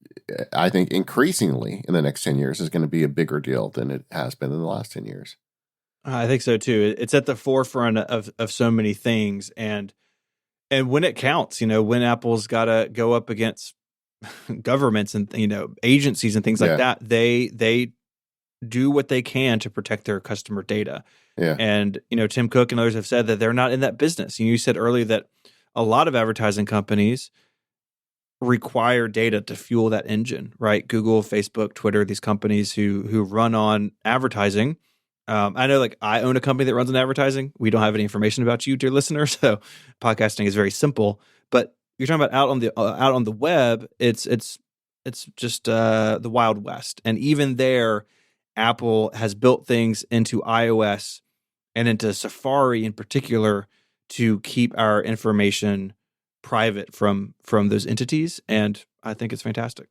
I think increasingly in the next 10 years is going to be a bigger deal than it has been in the last 10 years. I think so too. It's at the forefront of so many things, and when it counts, when Apple's got to go up against governments and agencies and things like that, they do what they can to protect their customer data. Yeah. And Tim Cook and others have said that they're not in that business. You said earlier that a lot of advertising companies require data to fuel that engine, right? Google, Facebook, Twitter, these companies who run on advertising. I know, I own a company that runs on advertising. We don't have any information about you, dear listener. So podcasting is very simple. But you're talking about out on the web. It's just the Wild West, and even there, Apple has built things into iOS and into Safari in particular to keep our information private from those entities, and I think it's fantastic.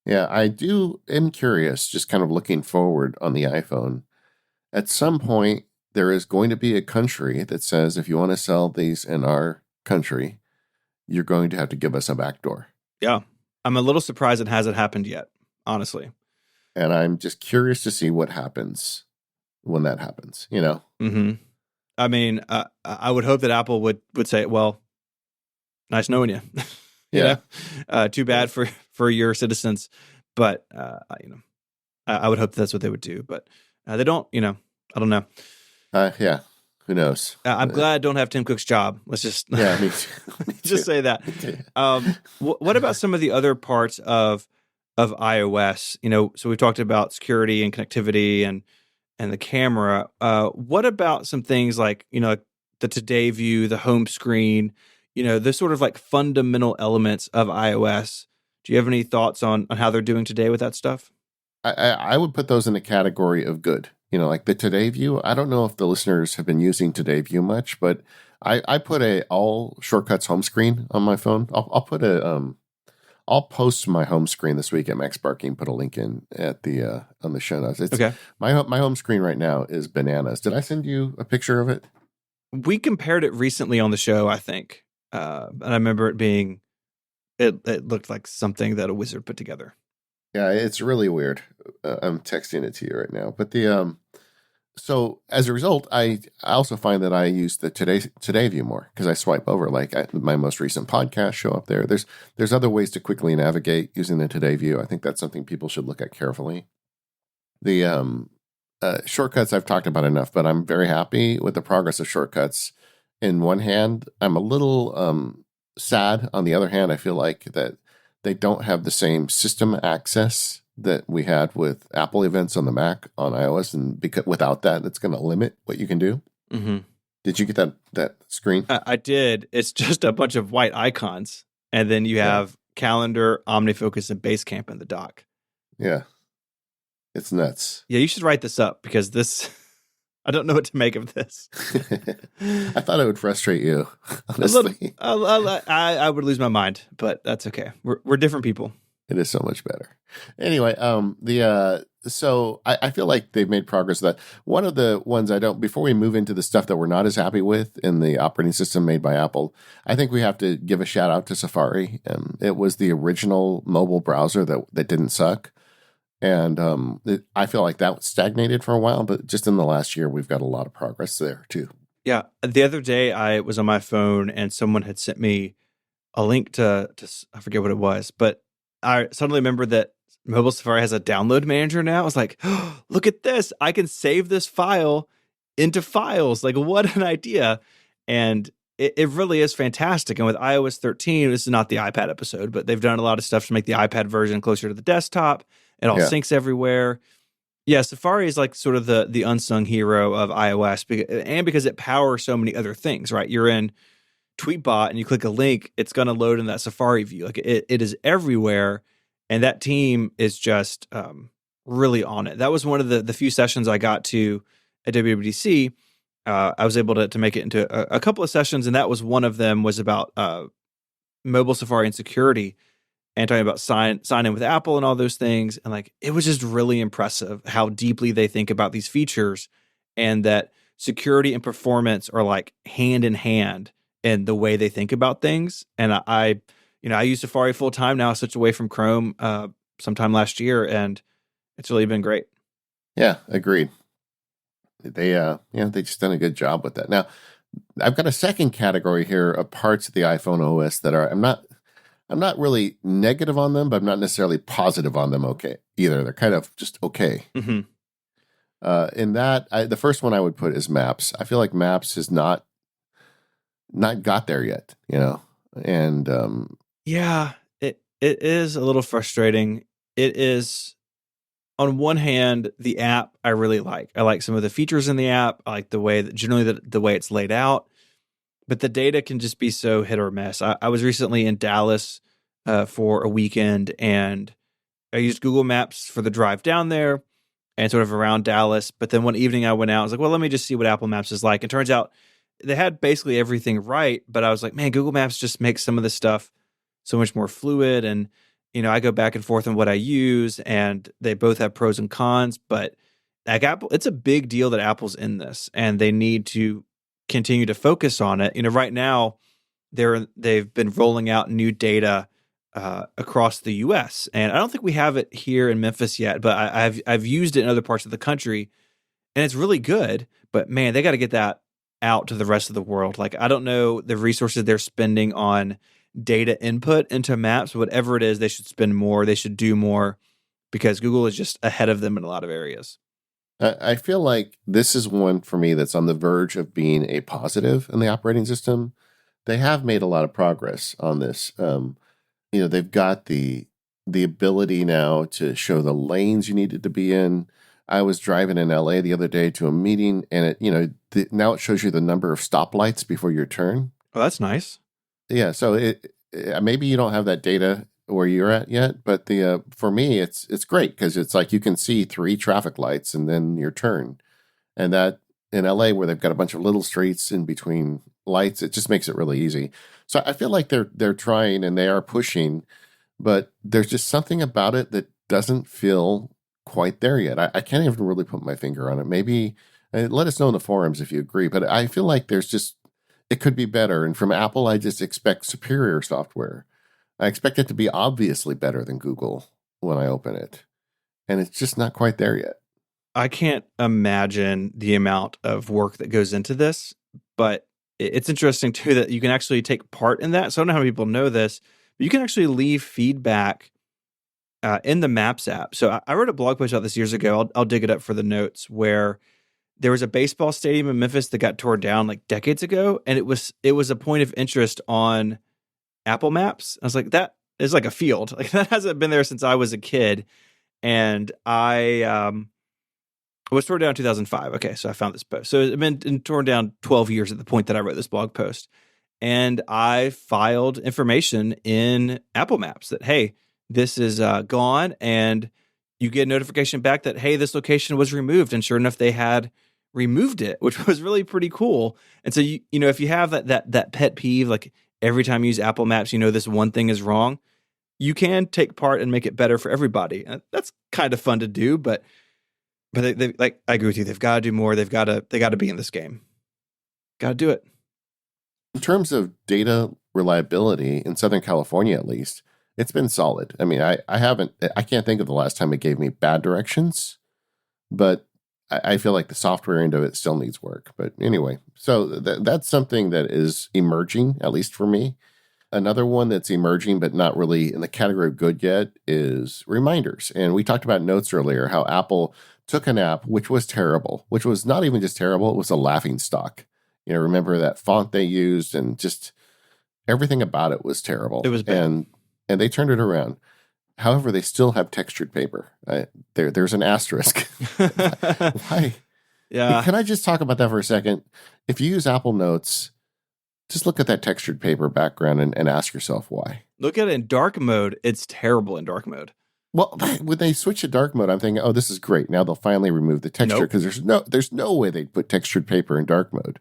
Yeah, I am curious, just kind of looking forward on the iPhone. At some point, there is going to be a country that says, if you want to sell these in our country, you're going to have to give us a backdoor. Yeah. I'm a little surprised it hasn't happened yet, honestly. And I'm just curious to see what happens when that happens, Mm-hmm. I mean, I would hope that Apple would say, well, nice knowing you. Too bad for your citizens. But, I would hope that's what they would do. But they don't, I don't know. Yeah. Who knows? I'm glad I don't have Tim Cook's job. Let's just me too. just say that. What about some of the other parts of iOS? So we've talked about security and connectivity and the camera. What about some things like the Today view, the home screen? The sort of fundamental elements of iOS. Do you have any thoughts on how they're doing today with that stuff? I would put those in the category of good. Like the Today view. I don't know if the listeners have been using Today view much, but I put a all shortcuts home screen on my phone. I'll post my home screen this week at Max Barking. Put a link in at the on the show notes. Okay. My home screen right now is bananas. Did I send you a picture of it? We compared it recently on the show, I think, and I remember it being. It looked like something that a wizard put together. Yeah, it's really weird. I'm texting it to you right now. But so as a result, I also find that I use the Today view more because I swipe over. My most recent podcasts show up there. There's other ways to quickly navigate using the Today view. I think that's something people should look at carefully. The shortcuts I've talked about enough, but I'm very happy with the progress of shortcuts. In one hand, I'm a little sad. On the other hand, I feel like that they don't have the same system access that we had with Apple events on the Mac on iOS, and because without that, it's going to limit what you can do. Mm-hmm. Did you get that screen? I did. It's just a bunch of white icons, and then you have Calendar, OmniFocus, and Basecamp in the dock. Yeah, it's nuts. Yeah, you should write this up because this. I don't know what to make of this. I thought it would frustrate you, honestly. I would lose my mind, but that's okay. We're different people. It is so much better. Anyway, so I feel like they've made progress with that. One of the ones before we move into the stuff that we're not as happy with in the operating system made by Apple, I think we have to give a shout out to Safari. It was the original mobile browser that didn't suck. And I feel like that stagnated for a while, but just in the last year, we've got a lot of progress there too. Yeah. The other day I was on my phone and someone had sent me a link to I forget what it was, but I suddenly remembered that Mobile Safari has a download manager now. I was like, oh, look at this. I can save this file into files. Like, what an idea. And it really is fantastic. And with iOS 13, this is not the iPad episode, but they've done a lot of stuff to make the iPad version closer to the desktop. It all syncs everywhere. Yeah, Safari is like sort of the unsung hero of iOS because it powers so many other things, right? You're in Tweetbot and you click a link, it's going to load in that Safari view. Like it is everywhere. And that team is just really on it. That was one of the few sessions I got to at WWDC, I was able to make it into a couple of sessions, and that was one of them was about mobile Safari and security, and talking about sign in with Apple and all those things. And like, it was just really impressive how deeply they think about these features, and that security and performance are like hand in hand in the way they think about things. And I use Safari full time now. I switched away from Chrome sometime last year, and it's really been great. Yeah, agreed. They just done a good job with that. Now, I've got a second category here of parts of the iPhone OS that I'm not really negative on them, but I'm not necessarily positive on them. Okay, either they're kind of just okay. Mm-hmm. In that, the first one I would put is Maps. I feel like Maps has not got there yet, and Yeah, it is a little frustrating. It is, on one hand, the app I really like. I like some of the features in the app. I like the way that generally the way it's laid out, but the data can just be so hit or miss. I was recently in Dallas for a weekend, and I used Google Maps for the drive down there and sort of around Dallas. But then one evening I went out. I was like, well, let me just see what Apple Maps is like. And turns out they had basically everything right. But I was like, man, Google Maps just makes some of this stuff so much more fluid. And, I go back and forth on what I use, and they both have pros and cons. But like Apple, it's a big deal that Apple's in this, and they need to continue to focus on it. Right now, they've been rolling out new data across the U.S. And I don't think we have it here in Memphis yet, but I've used it in other parts of the country, and it's really good. But man, they got to get that out to the rest of the world. Like, I don't know the resources they're spending on data input into Maps. Whatever it is, they should spend more. They should do more, because Google is just ahead of them in a lot of areas. I feel like this is one for me that's on the verge of being a positive in the operating system. They have made a lot of progress on this. They've got the ability now to show the lanes you needed to be in. I was driving in LA the other day to a meeting, and now it shows you the number of stoplights before your turn. Oh, that's nice. Yeah, so maybe you don't have that data where you're at yet, but for me it's great, because it's like you can see 3 traffic lights and then your turn, and that in LA where they've got a bunch of little streets in between lights, it just makes it really easy. So I feel like they're trying and they are pushing, but there's just something about it that doesn't feel quite there yet. I can't even really put my finger on it. Maybe let us know in the forums if you agree, but I feel like it could be better. And from Apple, I just expect superior software. I expect it to be obviously better than Google when I open it, and it's just not quite there yet. I can't imagine the amount of work that goes into this, but it's interesting too that you can actually take part in that. So I don't know how many people know this, but you can actually leave feedback in the Maps app. So I wrote a blog post about this years ago. I'll dig it up for the notes, where there was a baseball stadium in Memphis that got torn down like decades ago, and it was a point of interest on Apple Maps. I was like, that is like a field. Like, that hasn't been there since I was a kid, and I was torn down in 2005. Okay, so I found this post. So it's been torn down 12 years at the point that I wrote this blog post, and I filed information in Apple Maps that, hey, this is gone, and you get a notification back that, hey, this location was removed, and sure enough, they had removed it, which was really pretty cool. And so if you have that pet peeve, like every time you use Apple Maps, this one thing is wrong, you can take part and make it better for everybody. And that's kind of fun to do, but they like, I agree with you. They've got to do more. They got to be in this game. Got to do it. In terms of data reliability in Southern California, at least, it's been solid. I mean, I can't think of the last time it gave me bad directions, but I feel like the software end of it still needs work. But anyway, so that's something that is emerging, at least for me. Another one that's emerging, but not really in the category of good yet, is reminders. And we talked about notes earlier, how Apple took an app which was terrible, which was not even just terrible, it was a laughing stock. Remember that font they used, and just everything about it was terrible. It was bad. And they turned it around. However, they still have textured paper. There's an asterisk. Why? Yeah. Can I just talk about that for a second? If you use Apple Notes, just look at that textured paper background and ask yourself why. Look at it in dark mode. It's terrible in dark mode. Well, when they switch to dark mode, I'm thinking, oh, this is great. Now they'll finally remove the texture Nope. because there's no way they'd put textured paper in dark mode.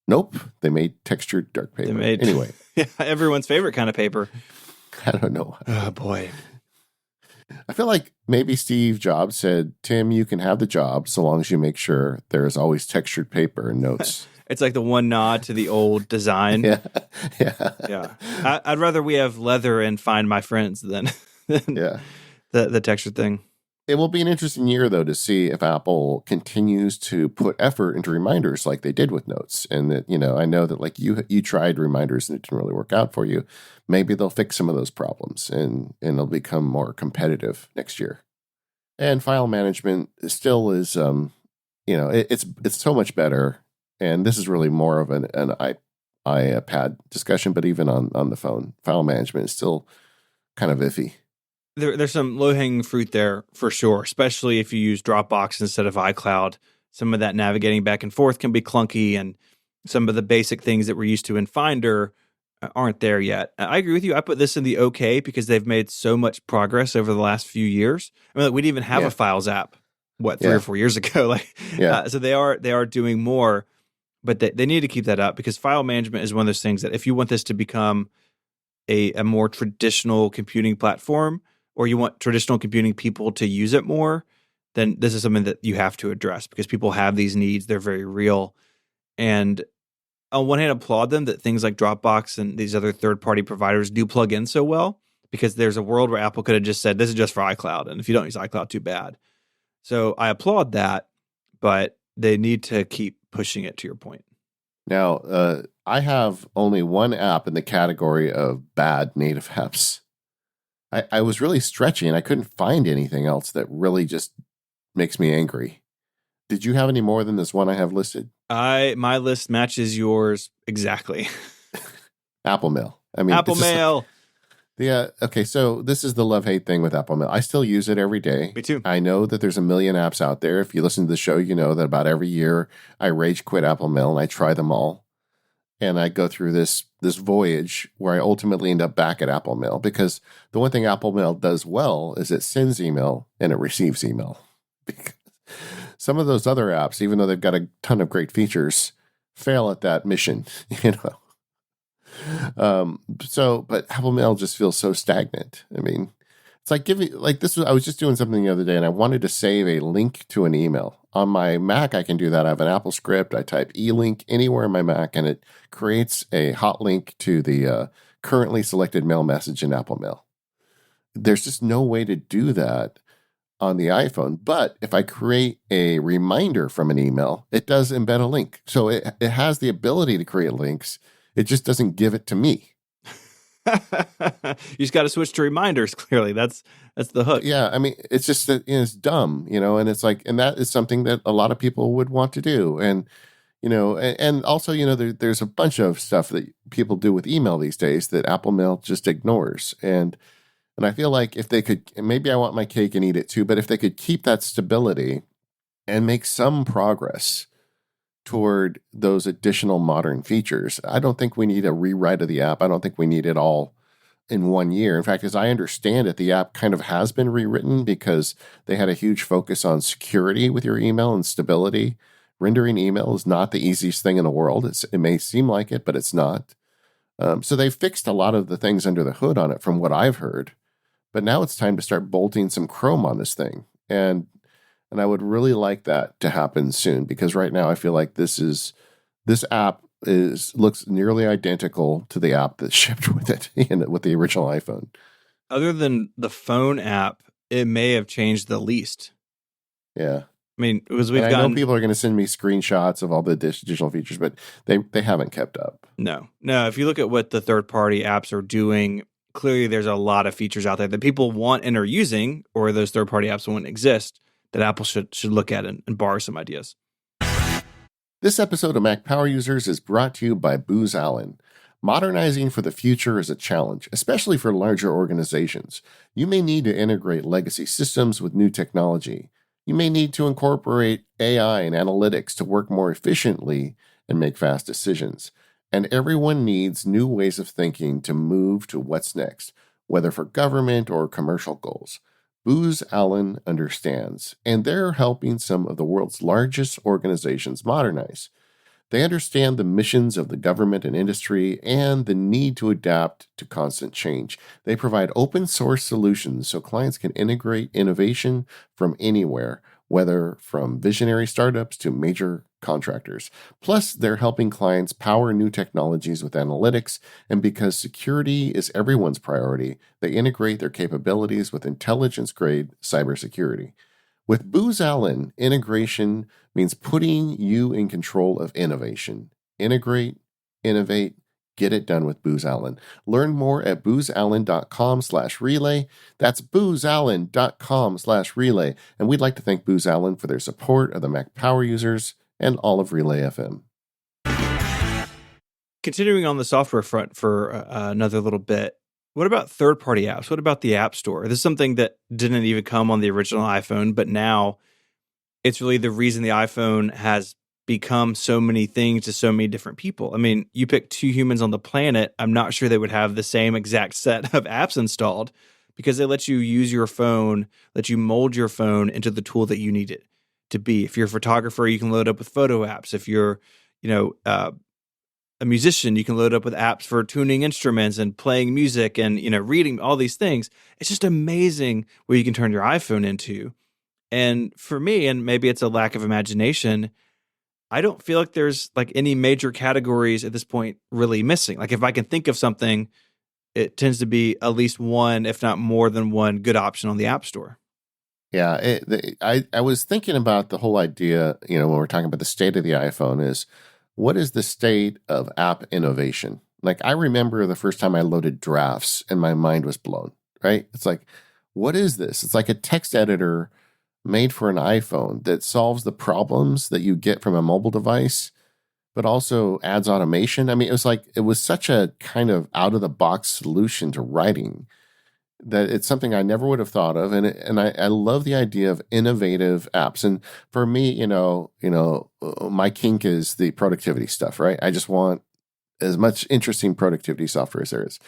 Nope, they made textured dark They paper. made Anyway, everyone's favorite kind of paper. I don't know. Oh boy. I feel like maybe Steve Jobs said, Tim, you can have the job so long as you make sure there is always textured paper and notes. It's like the one nod to the old design. Yeah. Yeah. I'd rather we have leather and Find My Friends than Yeah. the texture thing. It will be an interesting year, though, to see if Apple continues to put effort into reminders like they did with notes. And that, I know that like you tried reminders and it didn't really work out for you. Maybe they'll fix some of those problems and it'll become more competitive next year. And file management still is, it's so much better. And this is really more of an iPad discussion, but even on the phone, file management is still kind of iffy. There's some low-hanging fruit there for sure, especially if you use Dropbox instead of iCloud. Some of that navigating back and forth can be clunky, and some of the basic things that we're used to in Finder aren't there yet. I agree with you. I put this in the okay because they've made so much progress over the last few years. I mean, we didn't even have a Files app, 3 or 4 years ago. So they are doing more, but they need to keep that up because file management is one of those things that if you want this to become a more traditional computing platform, or you want traditional computing people to use it more, then this is something that you have to address because people have these needs. They're very real. And on one hand, applaud them that things like Dropbox and these other third-party providers do plug in so well, because there's a world where Apple could have just said, this is just for iCloud. And if you don't use iCloud, too bad. So I applaud that, but they need to keep pushing it, to your point. Now, I have only one app in the category of bad native apps. I was really stretching and I couldn't find anything else that really just makes me angry. Did you have any more than this one I have listed? My list matches yours exactly. Apple Mail. I mean, Apple Mail. Okay, so this is the love-hate thing with Apple Mail. I still use it every day. Me too. I know that there's a million apps out there. If you listen to the show, you know that about every year I rage quit Apple Mail and I try them all. And I go through this voyage where I ultimately end up back at Apple Mail, because the one thing Apple Mail does well is it sends email and it receives email. Because some of those other apps, even though they've got a ton of great features, fail at that mission, But Apple Mail just feels so stagnant. I mean, it's like I was just doing something the other day and I wanted to save a link to an email. On my Mac, I can do that. I have an Apple script. I type e-link anywhere in my Mac and it creates a hot link to the currently selected mail message in Apple Mail. There's just no way to do that on the iPhone. But if I create a reminder from an email, it does embed a link. So it has the ability to create links. It just doesn't give it to me. You just got to switch to reminders. Clearly, that's the hook. Yeah, I mean, it's just that it's dumb, and it's like, and that is something that a lot of people would want to do, and and also, there's a bunch of stuff that people do with email these days that Apple Mail just ignores, and I feel like if they could, maybe I want my cake and eat it too, but if they could keep that stability and make some progress toward those additional modern features. I don't think we need a rewrite of the app. I don't think we need it all in 1 year. In fact, as I understand it, the app kind of has been rewritten because they had a huge focus on security with your email and stability. Rendering email is not the easiest thing in the world. It may seem like it, but it's not. So they fixed a lot of the things under the hood on it from what I've heard. But now it's time to start bolting some Chrome on this thing. And I would really like that to happen soon, because right now I feel like this app looks nearly identical to the app that shipped with it with the original iPhone. Other than the phone app, it may have changed the least. Yeah. I mean, because I know people are going to send me screenshots of all the additional features, but they haven't kept up. No. If you look at what the third-party apps are doing, clearly there's a lot of features out there that people want and are using, or those third-party apps wouldn't exist, that Apple should look at and borrow some ideas. This episode of Mac Power Users is brought to you by Booz Allen. Modernizing for the future is a challenge, especially for larger organizations. You may need to integrate legacy systems with new technology. You may need to incorporate AI and analytics to work more efficiently and make fast decisions. And everyone needs new ways of thinking to move to what's next, whether for government or commercial goals. Booz Allen understands, and they're helping some of the world's largest organizations modernize. They understand the missions of the government and industry and the need to adapt to constant change. They provide open source solutions so clients can integrate innovation from anywhere, whether from visionary startups to major contractors. Plus, they're helping clients power new technologies with analytics, and because security is everyone's priority, they integrate their capabilities with intelligence grade cybersecurity. With Booz Allen, integration means putting you in control of innovation. Integrate, innovate, get it done with Booz Allen. Learn more at boozallen.com/relay. That's boozallen.com/relay. And we'd like to thank Booz Allen for their support of the Mac Power users and all of Relay FM. Continuing on the software front for another little bit, what about third-party apps? What about the App Store? This is something that didn't even come on the original iPhone, but now it's really the reason the iPhone has become so many things to so many different people. I mean, you pick two humans on the planet, I'm not sure they would have the same exact set of apps installed because they let you use your phone, let you mold your phone into the tool that you need it to be. If you're a photographer, you can load up with photo apps. If you're, a musician, you can load up with apps for tuning instruments and playing music and, reading all these things. It's just amazing what you can turn your iPhone into. And for me, and maybe it's a lack of imagination, I don't feel like there's like any major categories at this point really missing. Like if I can think of something, it tends to be at least one, if not more than one, good option on the App Store. Yeah, I was thinking about the whole idea, when we're talking about the state of the iPhone is, what is the state of app innovation? Like, I remember the first time I loaded drafts and my mind was blown, right? It's like, what is this? It's like a text editor made for an iPhone that solves the problems that you get from a mobile device, but also adds automation. I mean, it was such a kind of out of the box solution to writing that it's something I never would have thought of. And I love the idea of innovative apps. And for me, my kink is the productivity stuff, right? I just want as much interesting productivity software as there is.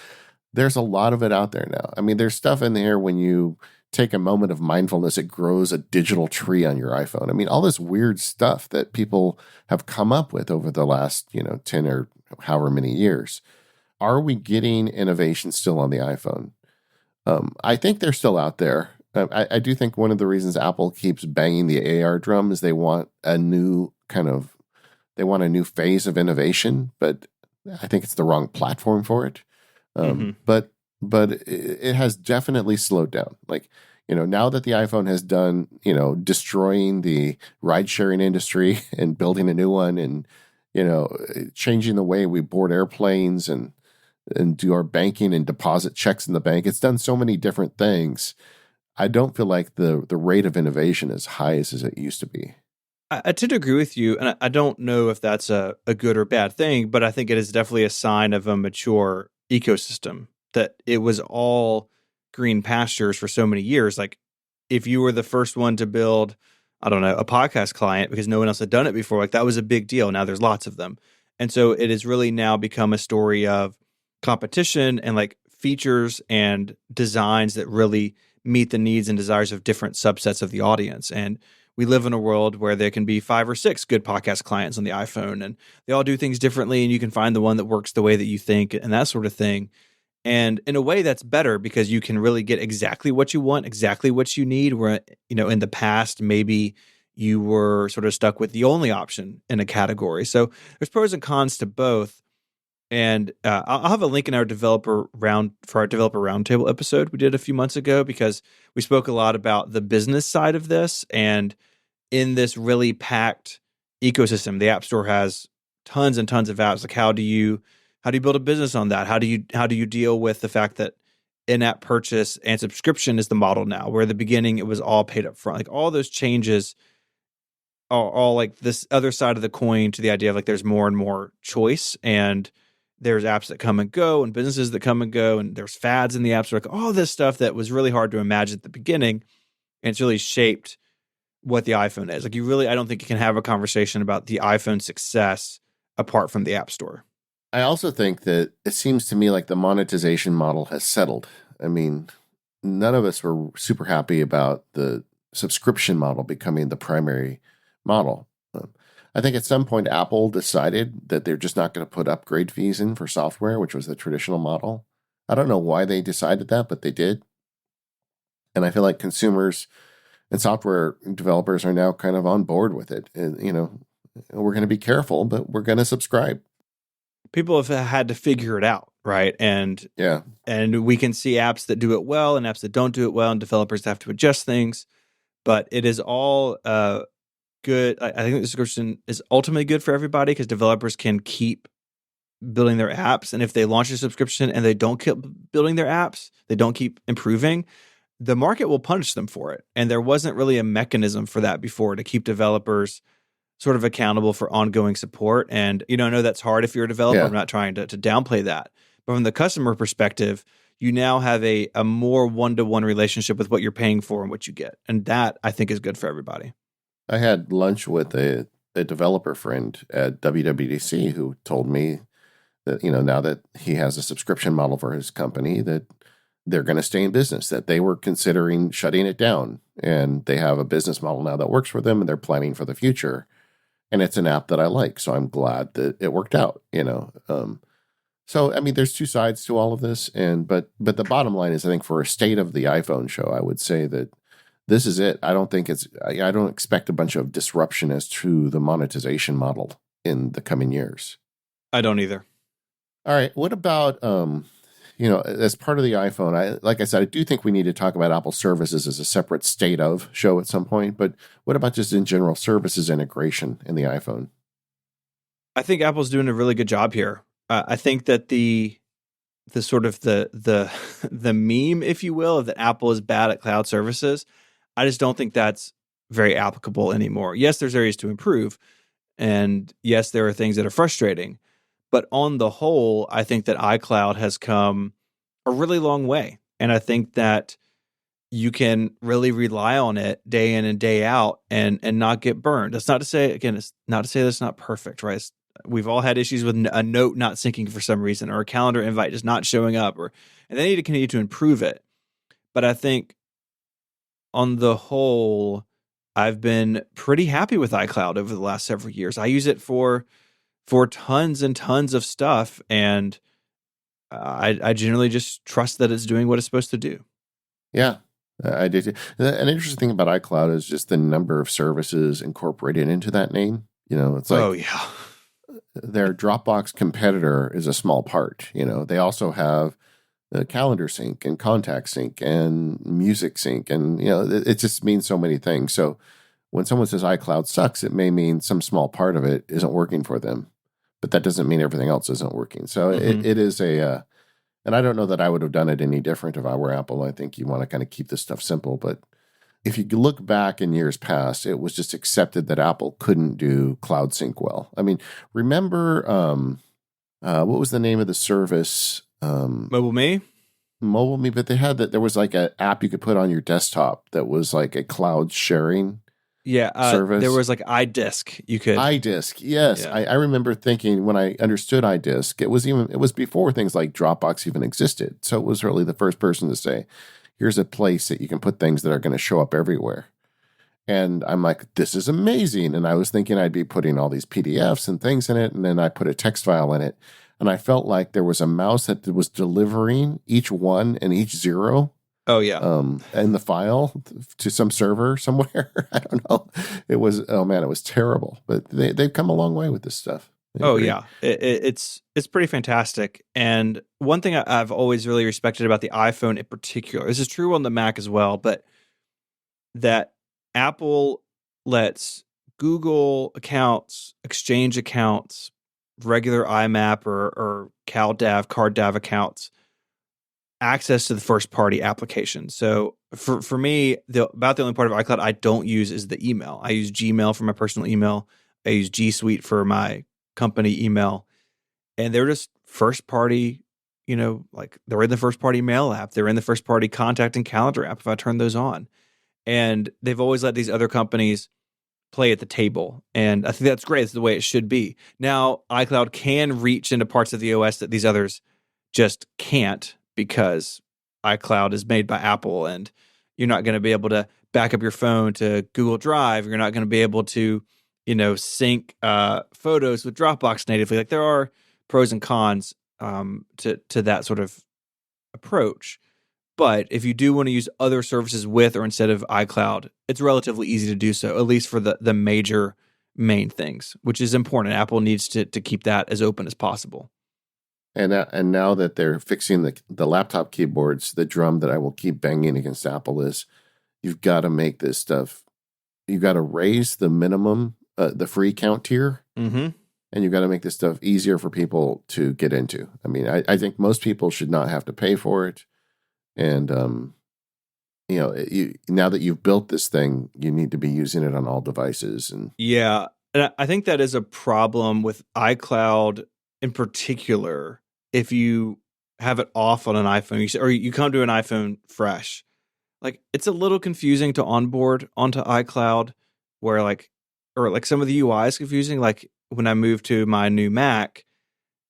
There's a lot of it out there now. I mean, there's stuff in there when you take a moment of mindfulness, it grows a digital tree on your iPhone. I mean, all this weird stuff that people have come up with over the last, 10 or however many years. Are we getting innovation still on the iPhone? I think they're still out there. I do think one of the reasons Apple keeps banging the AR drum is they want a new phase of innovation, but I think it's the wrong platform for it. But it has definitely slowed down. Like, now that the iPhone has done, destroying the ride sharing industry and building a new one and, changing the way we board airplanes and do our banking and deposit checks in the bank. It's done so many different things. I don't feel like the rate of innovation is high as it used to be. I tend to agree with you, and I don't know if that's a good or bad thing, but I think it is definitely a sign of a mature ecosystem, that it was all green pastures for so many years. Like if you were the first one to build, I don't know, a podcast client because no one else had done it before, like that was a big deal. Now there's lots of them. And so it has really now become a story of competition and like features and designs that really meet the needs and desires of different subsets of the audience. And we live in a world where there can be 5 or 6 good podcast clients on the iPhone, and they all do things differently, and you can find the one that works the way that you think and that sort of thing. And in a way that's better because you can really get exactly what you want, exactly what you need, where, in the past, maybe you were sort of stuck with the only option in a category. So there's pros and cons to both. And I'll have a link in our developer roundtable episode we did a few months ago, because we spoke a lot about the business side of this. And in this really packed ecosystem, the App Store has tons and tons of apps. Like how do you build a business on that? How do you deal with the fact that in-app purchase and subscription is the model now, where at the beginning it was all paid up front? Like all those changes are all like this other side of the coin to the idea of like there's more and more choice, and there's apps that come and go and businesses that come and go, and there's fads in the apps, like all this stuff that was really hard to imagine at the beginning. And it's really shaped what the iPhone is. Like I don't think you can have a conversation about the iPhone success apart from the App Store. I also think that it seems to me like the monetization model has settled. I mean, none of us were super happy about the subscription model becoming the primary model. I think at some point Apple decided that they're just not going to put upgrade fees in for software, which was the traditional model. I don't know why they decided that, but they did. And I feel like consumers and software developers are now kind of on board with it. And, we're going to be careful, but we're going to subscribe. People have had to figure it out, right? And Yeah. And we can see apps that do it well and apps that don't do it well, and developers have to adjust things. But it is all good. I think the subscription is ultimately good for everybody because developers can keep building their apps. And if they launch a subscription and they don't keep building their apps, they don't keep improving, the market will punish them for it. And there wasn't really a mechanism for that before to keep developers sort of accountable for ongoing support. And, I know that's hard if you're a developer. Yeah. I'm not trying to downplay that. But from the customer perspective, you now have a more one-to-one relationship with what you're paying for and what you get. And that, I think, is good for everybody. I had lunch with a developer friend at WWDC who told me that, now that he has a subscription model for his company, that they're going to stay in business, that they were considering shutting it down. And they have a business model now that works for them, and they're planning for the future. And it's an app that I like. So I'm glad that it worked out, So, I mean, there's two sides to all of this. But the bottom line is, I think for a state of the iPhone show, I would say that this is it. I don't expect a bunch of disruption as to the monetization model in the coming years. I don't either. All right. What about, as part of the iPhone, like I said, I do think we need to talk about Apple services as a separate state of show at some point. But what about just in general services integration in the iPhone? I think Apple's doing a really good job here. I think that the sort of the meme, if you will, of that Apple is bad at cloud services, I just don't think that's very applicable anymore. Yes, there's areas to improve, and yes, there are things that are frustrating. But on the whole, I think that iCloud has come a really long way. And I think that you can really rely on it day in and day out and not get burned. That's not to say, again, it's not to say that's not perfect, right? We've all had issues with a note not syncing for some reason, or a calendar invite just not showing up, and they need to continue to improve it. But I think on the whole, I've been pretty happy with iCloud over the last several years. I use it for tons and tons of stuff, and I generally just trust that it's doing what it's supposed to do. Yeah, I did. An interesting thing about iCloud is just the number of services incorporated into that name. It's like, oh yeah, their Dropbox competitor is a small part. They also have calendar sync and contact sync and music sync, and it just means so many things. So when someone says iCloud sucks, it may mean some small part of it isn't working for them, but that doesn't mean everything else isn't working. So it is and I don't know that I would have done it any different if I were Apple. I think you want to kind of keep this stuff simple, but if you look back in years past, it was just accepted that Apple couldn't do cloud sync well. I mean, remember, what was the name of the service? MobileMe, but they had that. There was like an app you could put on your desktop that was like a cloud sharing service. There was like iDisk. You could iDisk. Yes, yeah. I remember thinking when I understood iDisk, it was before things like Dropbox even existed. So it was really the first person to say, here's a place that you can put things that are going to show up everywhere. And I'm like, this is amazing. And I was thinking I'd be putting all these PDFs and things in it. And then I put a text file in it. And I felt like there was a mouse that was delivering each one and each zero. Oh, yeah. In the file to some server somewhere. I don't know. It was terrible. But they've come a long way with this stuff. Yeah. It's pretty fantastic. And one thing I've always really respected about the iPhone in particular, this is true on the Mac as well, but that Apple lets Google accounts, Exchange accounts, regular IMAP or CalDAV, CardDAV accounts access to the first party application. So for me, about the only part of iCloud I don't use is the email. I use Gmail for my personal email. I use G Suite for my company email, and they're just first party, like they're in the first party mail app. They're in the first party contact and calendar app if I turn those on. And they've always let these other companies play at the table. And I think that's great. It's the way it should be. Now, iCloud can reach into parts of the OS that these others just can't, because iCloud is made by Apple, and you're not going to be able to back up your phone to Google Drive. You're not going to be able to, sync photos with Dropbox natively. Like there are pros and cons to that sort of approach. But if you do want to use other services with or instead of iCloud, it's relatively easy to do so, at least for the major main things, which is important. Apple needs to keep that as open as possible. And now that they're fixing the laptop keyboards, the drum that I will keep banging against Apple is you've got to make this stuff. You've got to raise the minimum, the free count tier, and you've got to make this stuff easier for people to get into. I mean, I think most people should not have to pay for it. And, now that you've built this thing, you need to be using it on all devices. And yeah, and I think that is a problem with iCloud in particular. If you have it off on an iPhone, or you come to an iPhone fresh, like it's a little confusing to onboard onto iCloud, where some of the UI is confusing. Like when I moved to my new Mac,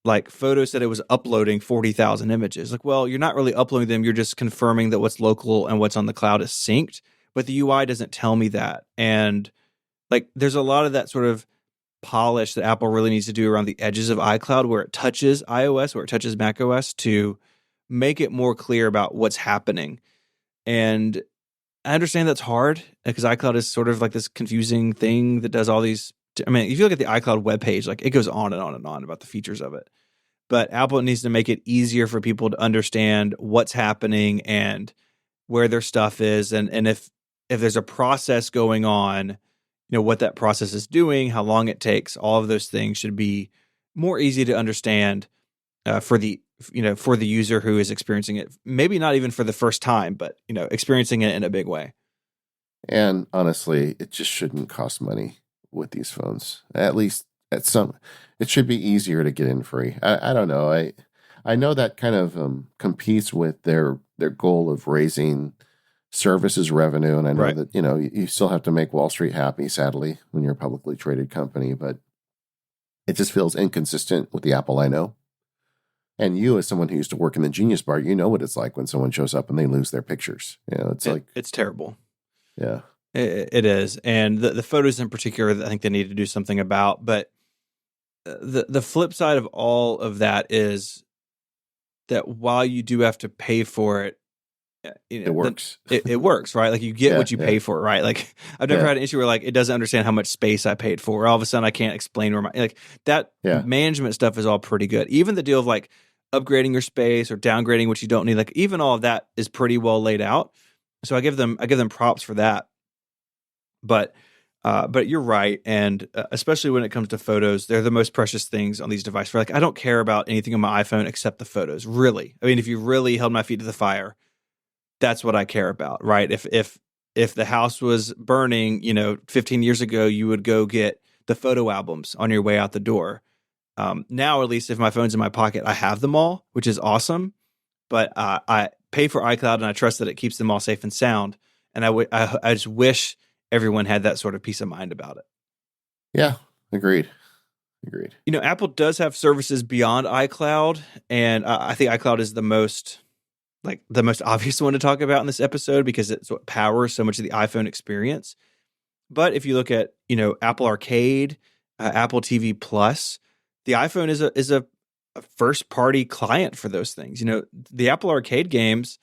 like Photos said it was uploading 40,000 images. Like, well, you're not really uploading them. You're just confirming that what's local and what's on the cloud is synced. But the UI doesn't tell me that. And like, there's a lot of that sort of polish that Apple really needs to do around the edges of iCloud, where it touches iOS, where it touches macOS, to make it more clear about what's happening. And I understand that's hard because iCloud is sort of like this confusing thing that does all these. I mean, if you look at the iCloud webpage, like it goes on and on and on about the features of it. But Apple needs to make it easier for people to understand what's happening and where their stuff is, and if there's a process going on, what that process is doing, how long it takes. All of those things should be more easy to understand for the user who is experiencing it. Maybe not even for the first time, but experiencing it in a big way. And honestly, it just shouldn't cost money with these phones. At least it should be easier to get in free. I don't know. I know that kind of competes with their goal of raising services revenue, and I know that you still have to make Wall Street happy, sadly, when you're a publicly traded company, but it just feels inconsistent with the Apple I know. And you, as someone who used to work in the Genius Bar, you know what it's like when someone shows up and they lose their pictures. It's terrible. Yeah. It is. And the photos in particular, I think they need to do something about. But the flip side of all of that is that while you do have to pay for it, it works. It works, right? Like you get what you pay for, right? Like I've never had an issue where like it doesn't understand how much space I paid for. All of a sudden I can't explain where that management stuff is all pretty good. Even the deal of like upgrading your space or downgrading what you don't need, like even all of that is pretty well laid out. So I give them props for that. But you're right, and especially when it comes to photos, they're the most precious things on these devices. Like I don't care about anything on my iPhone except the photos. Really, I mean, if you really held my feet to the fire, that's what I care about, right? If the house was burning, 15 years ago, you would go get the photo albums on your way out the door. Now, at least if my phone's in my pocket, I have them all, which is awesome. But I pay for iCloud and I trust that it keeps them all safe and sound. And I just wish everyone had that sort of peace of mind about it. Yeah, agreed. Apple does have services beyond iCloud, and I think iCloud is the most obvious one to talk about in this episode because it's what powers so much of the iPhone experience. But if you look at, Apple Arcade, Apple TV Plus, the iPhone is a first party client for those things. The Apple Arcade games,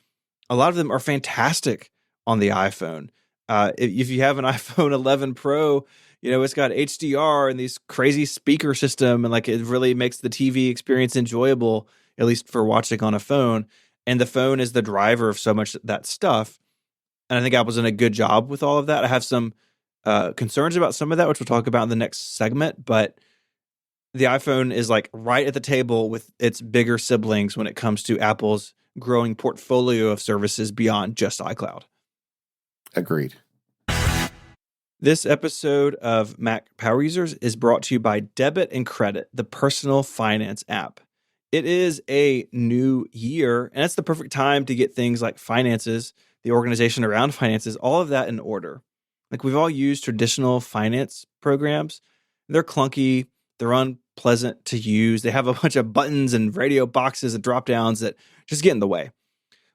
a lot of them are fantastic on the iPhone. If you have an iPhone 11 Pro, it's got HDR and these crazy speaker system, and like it really makes the TV experience enjoyable, at least for watching on a phone. And the phone is the driver of so much of that stuff. And I think Apple's done a good job with all of that. I have some concerns about some of that, which we'll talk about in the next segment. But the iPhone is like right at the table with its bigger siblings when it comes to Apple's growing portfolio of services beyond just iCloud. Agreed. This episode of Mac Power Users is brought to you by Debit and Credit, the personal finance app. It is a new year, and it's the perfect time to get things like finances, the organization around finances, all of that in order. Like we've all used traditional finance programs. They're clunky. They're unpleasant to use. They have a bunch of buttons and radio boxes and drop downs that just get in the way.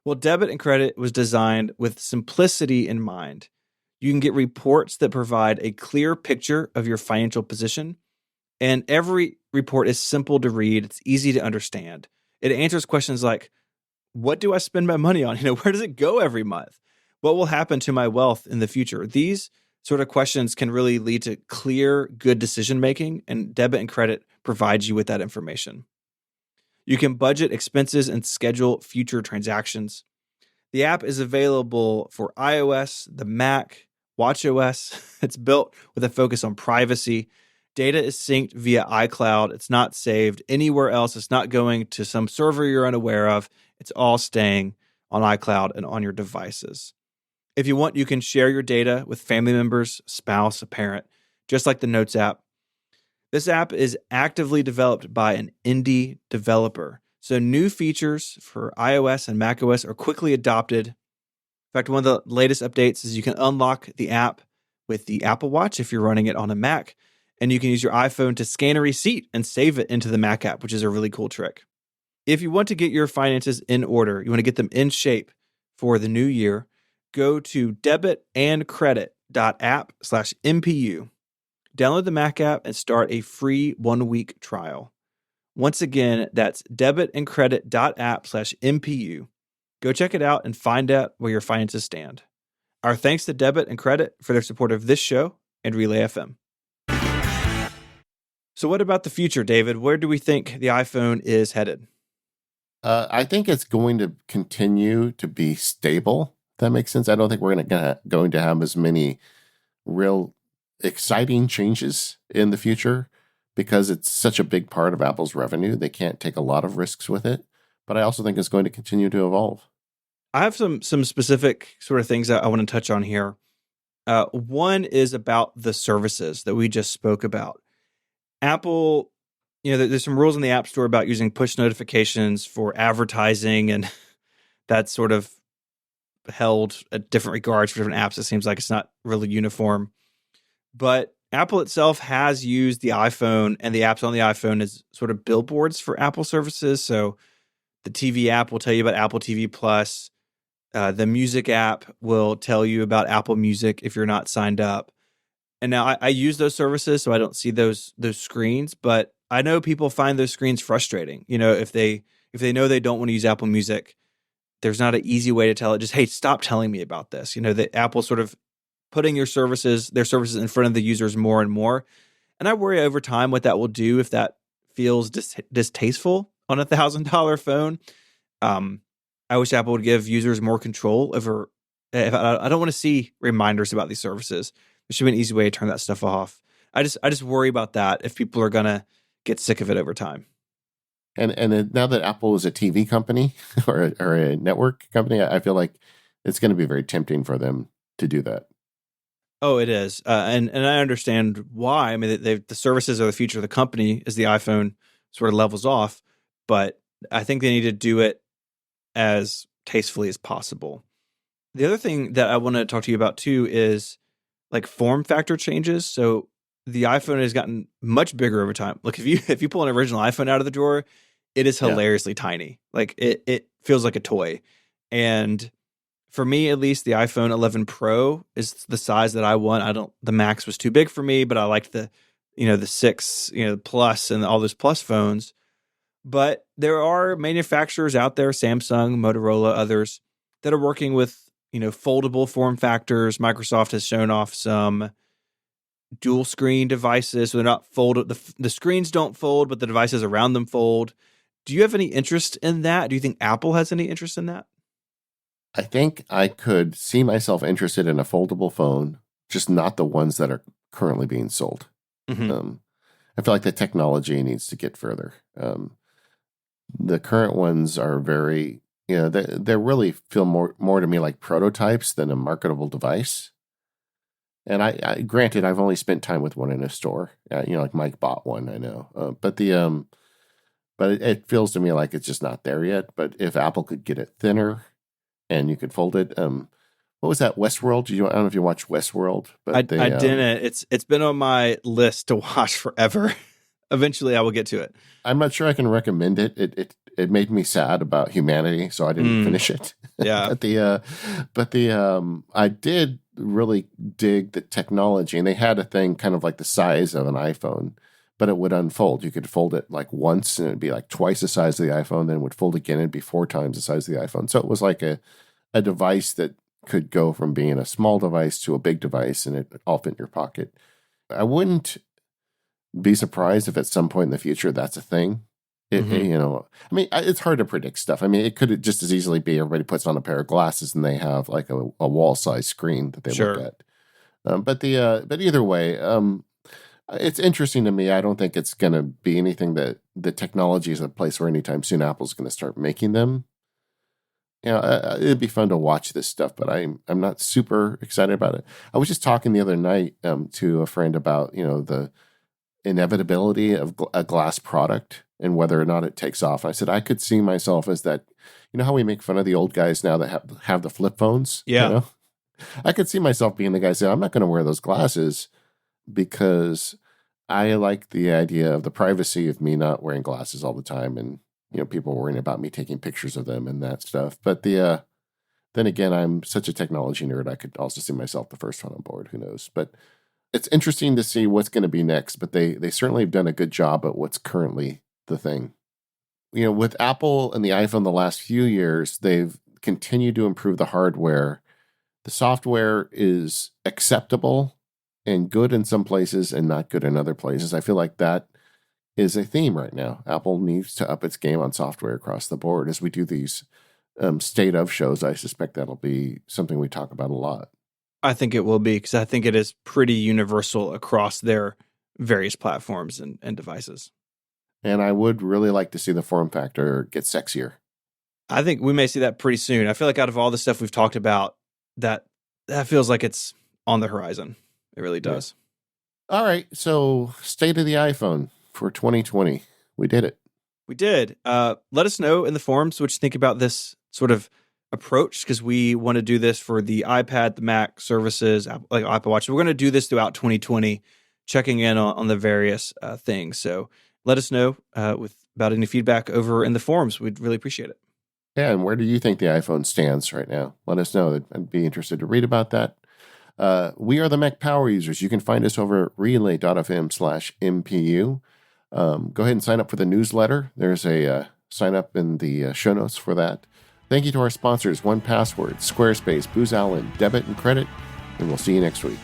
Well, debit and credit was designed with simplicity in mind. You can get reports that provide a clear picture of your financial position, and every report is simple to read, it's easy to understand. It answers questions like, what do I spend my money on? Where does it go every month? What will happen to my wealth in the future? These sort of questions can really lead to clear, good decision making, and debit and credit provides you with that information. You can budget expenses and schedule future transactions. The app is available for iOS, the Mac, watchOS. It's built with a focus on privacy. Data is synced via iCloud. It's not saved anywhere else. It's not going to some server you're unaware of. It's all staying on iCloud and on your devices. If you want, you can share your data with family members, spouse, a parent, just like the Notes app. This app is actively developed by an indie developer. So new features for iOS and macOS are quickly adopted. In fact, one of the latest updates is you can unlock the app with the Apple Watch if you're running it on a Mac, and you can use your iPhone to scan a receipt and save it into the Mac app, which is a really cool trick. If you want to get your finances in order, you want to get them in shape for the new year, go to debitandcredit.app/MPU. Download the Mac app and start a free 1-week trial. Once again, that's debitandcredit.app/MPU. Go check it out and find out where your finances stand. Our thanks to Debit and Credit for their support of this show and Relay FM. So what about the future, David? Where do we think the iPhone is headed? I think it's going to continue to be stable. If that makes sense. I don't think we're going to have as many real exciting changes in the future because it's such a big part of Apple's revenue. They can't take a lot of risks with it, but I also think it's going to continue to evolve. I have some specific sort of things that I want to touch on here. One is about the services that we just spoke about. Apple, there's some rules in the App Store about using push notifications for advertising, and that's sort of held at different regards for different apps. It seems like it's not really uniform. But Apple itself has used the iPhone and the apps on the iPhone as sort of billboards for Apple services. So the TV app will tell you about Apple TV Plus. The music app will tell you about Apple Music if you're not signed up. And now I use those services, so I don't see those screens. But I know people find those screens frustrating. If they know they don't want to use Apple Music, there's not an easy way to tell it. Just, hey, stop telling me about this. That Apple sort of putting their services in front of the users more and more. And I worry over time what that will do if that feels distasteful on a $1,000 phone. I wish Apple would give users more control over. I don't want to see reminders about these services. There should be an easy way to turn that stuff off. I just worry about that if people are gonna get sick of it over time. And now that Apple is a TV company or a network company, I feel like it's going to be very tempting for them to do that. Oh, it is, and I understand why. I mean, the services are the future of the company as the iPhone sort of levels off, but I think they need to do it as tastefully as possible. The other thing that I want to talk to you about too is like form factor changes. So the iPhone has gotten much bigger over time. Look, if you pull an original iPhone out of the drawer, it is hilariously tiny. Like it feels like a toy. And for me, at least, the iPhone 11 Pro is the size that I want. The Max was too big for me, but I liked the 6, Plus and all those Plus phones. But there are manufacturers out there, Samsung, Motorola, others, that are working with, foldable form factors. Microsoft has shown off some dual screen devices. So they're not folded. The screens don't fold, but the devices around them fold. Do you have any interest in that? Do you think Apple has any interest in that? I think I could see myself interested in a foldable phone, just not the ones that are currently being sold. Mm-hmm. I feel like the technology needs to get further. The current ones are very, they really feel more to me like prototypes than a marketable device. And I granted, I've only spent time with one in a store. Like Mike bought one, I know. But it feels to me like it's just not there yet. But if Apple could get it thinner and you could fold it, what was that, Westworld? I don't know if you watched Westworld, but I didn't. It's been on my list to watch forever. Eventually, I will get to it. I'm not sure I can recommend it. it made me sad about humanity, so I didn't finish it. Yeah. I did really dig the technology, and they had a thing kind of like the size of an iPhone, but it would unfold. You could fold it like once, and it'd be like twice the size of the iPhone. Then it would fold again, and it'd be 4 times the size of the iPhone. So it was like a device that could go from being a small device to a big device, and it all fit in your pocket. I wouldn't be surprised if at some point in the future that's a thing. It's hard to predict stuff. I mean, it could just as easily be everybody puts on a pair of glasses and they have like a wall-sized screen that they look at. But either way, it's interesting to me. I don't think it's going to be anything that the technology is a place where anytime soon Apple's going to start making them. It'd be fun to watch this stuff, but I'm not super excited about it. I was just talking the other night to a friend about the inevitability of a glass product and whether or not it takes off. I said I could see myself as that. You know how we make fun of the old guys now that have the flip phones? Yeah. I could see myself being the guy saying, I'm not going to wear those glasses because I like the idea of the privacy of me not wearing glasses all the time and people worrying about me taking pictures of them and that stuff. But then again, I'm such a technology nerd. I could also see myself the first one on board. Who knows? But it's interesting to see what's going to be next. But they certainly have done a good job at what's currently the thing. With Apple and the iPhone the last few years, they've continued to improve the hardware. The software is acceptable and good in some places and not good in other places. I feel like that is a theme right now. Apple needs to up its game on software across the board. As we do these state of shows, I suspect that'll be something we talk about a lot. I think it will be, because I think it is pretty universal across their various platforms and devices. And I would really like to see the form factor get sexier. I think we may see that pretty soon. I feel like out of all the stuff we've talked about, that feels like it's on the horizon. It really does. Yeah. All right. So state of the iPhone for 2020. We did it. We did. Let us know in the forums what you think about this sort of approach, because we want to do this for the iPad, the Mac services, like Apple Watch. We're going to do this throughout 2020, checking in on the various things. So let us know about any feedback over in the forums. We'd really appreciate it. Yeah, and where do you think the iPhone stands right now? Let us know. I'd be interested to read about that. We are the Mac Power Users. You can find us over at relay.fm/MPU. Go ahead and sign up for the newsletter. There's a sign up in the show notes for that. Thank you to our sponsors, 1Password, Squarespace, Booz Allen, Debit and Credit, and we'll see you next week.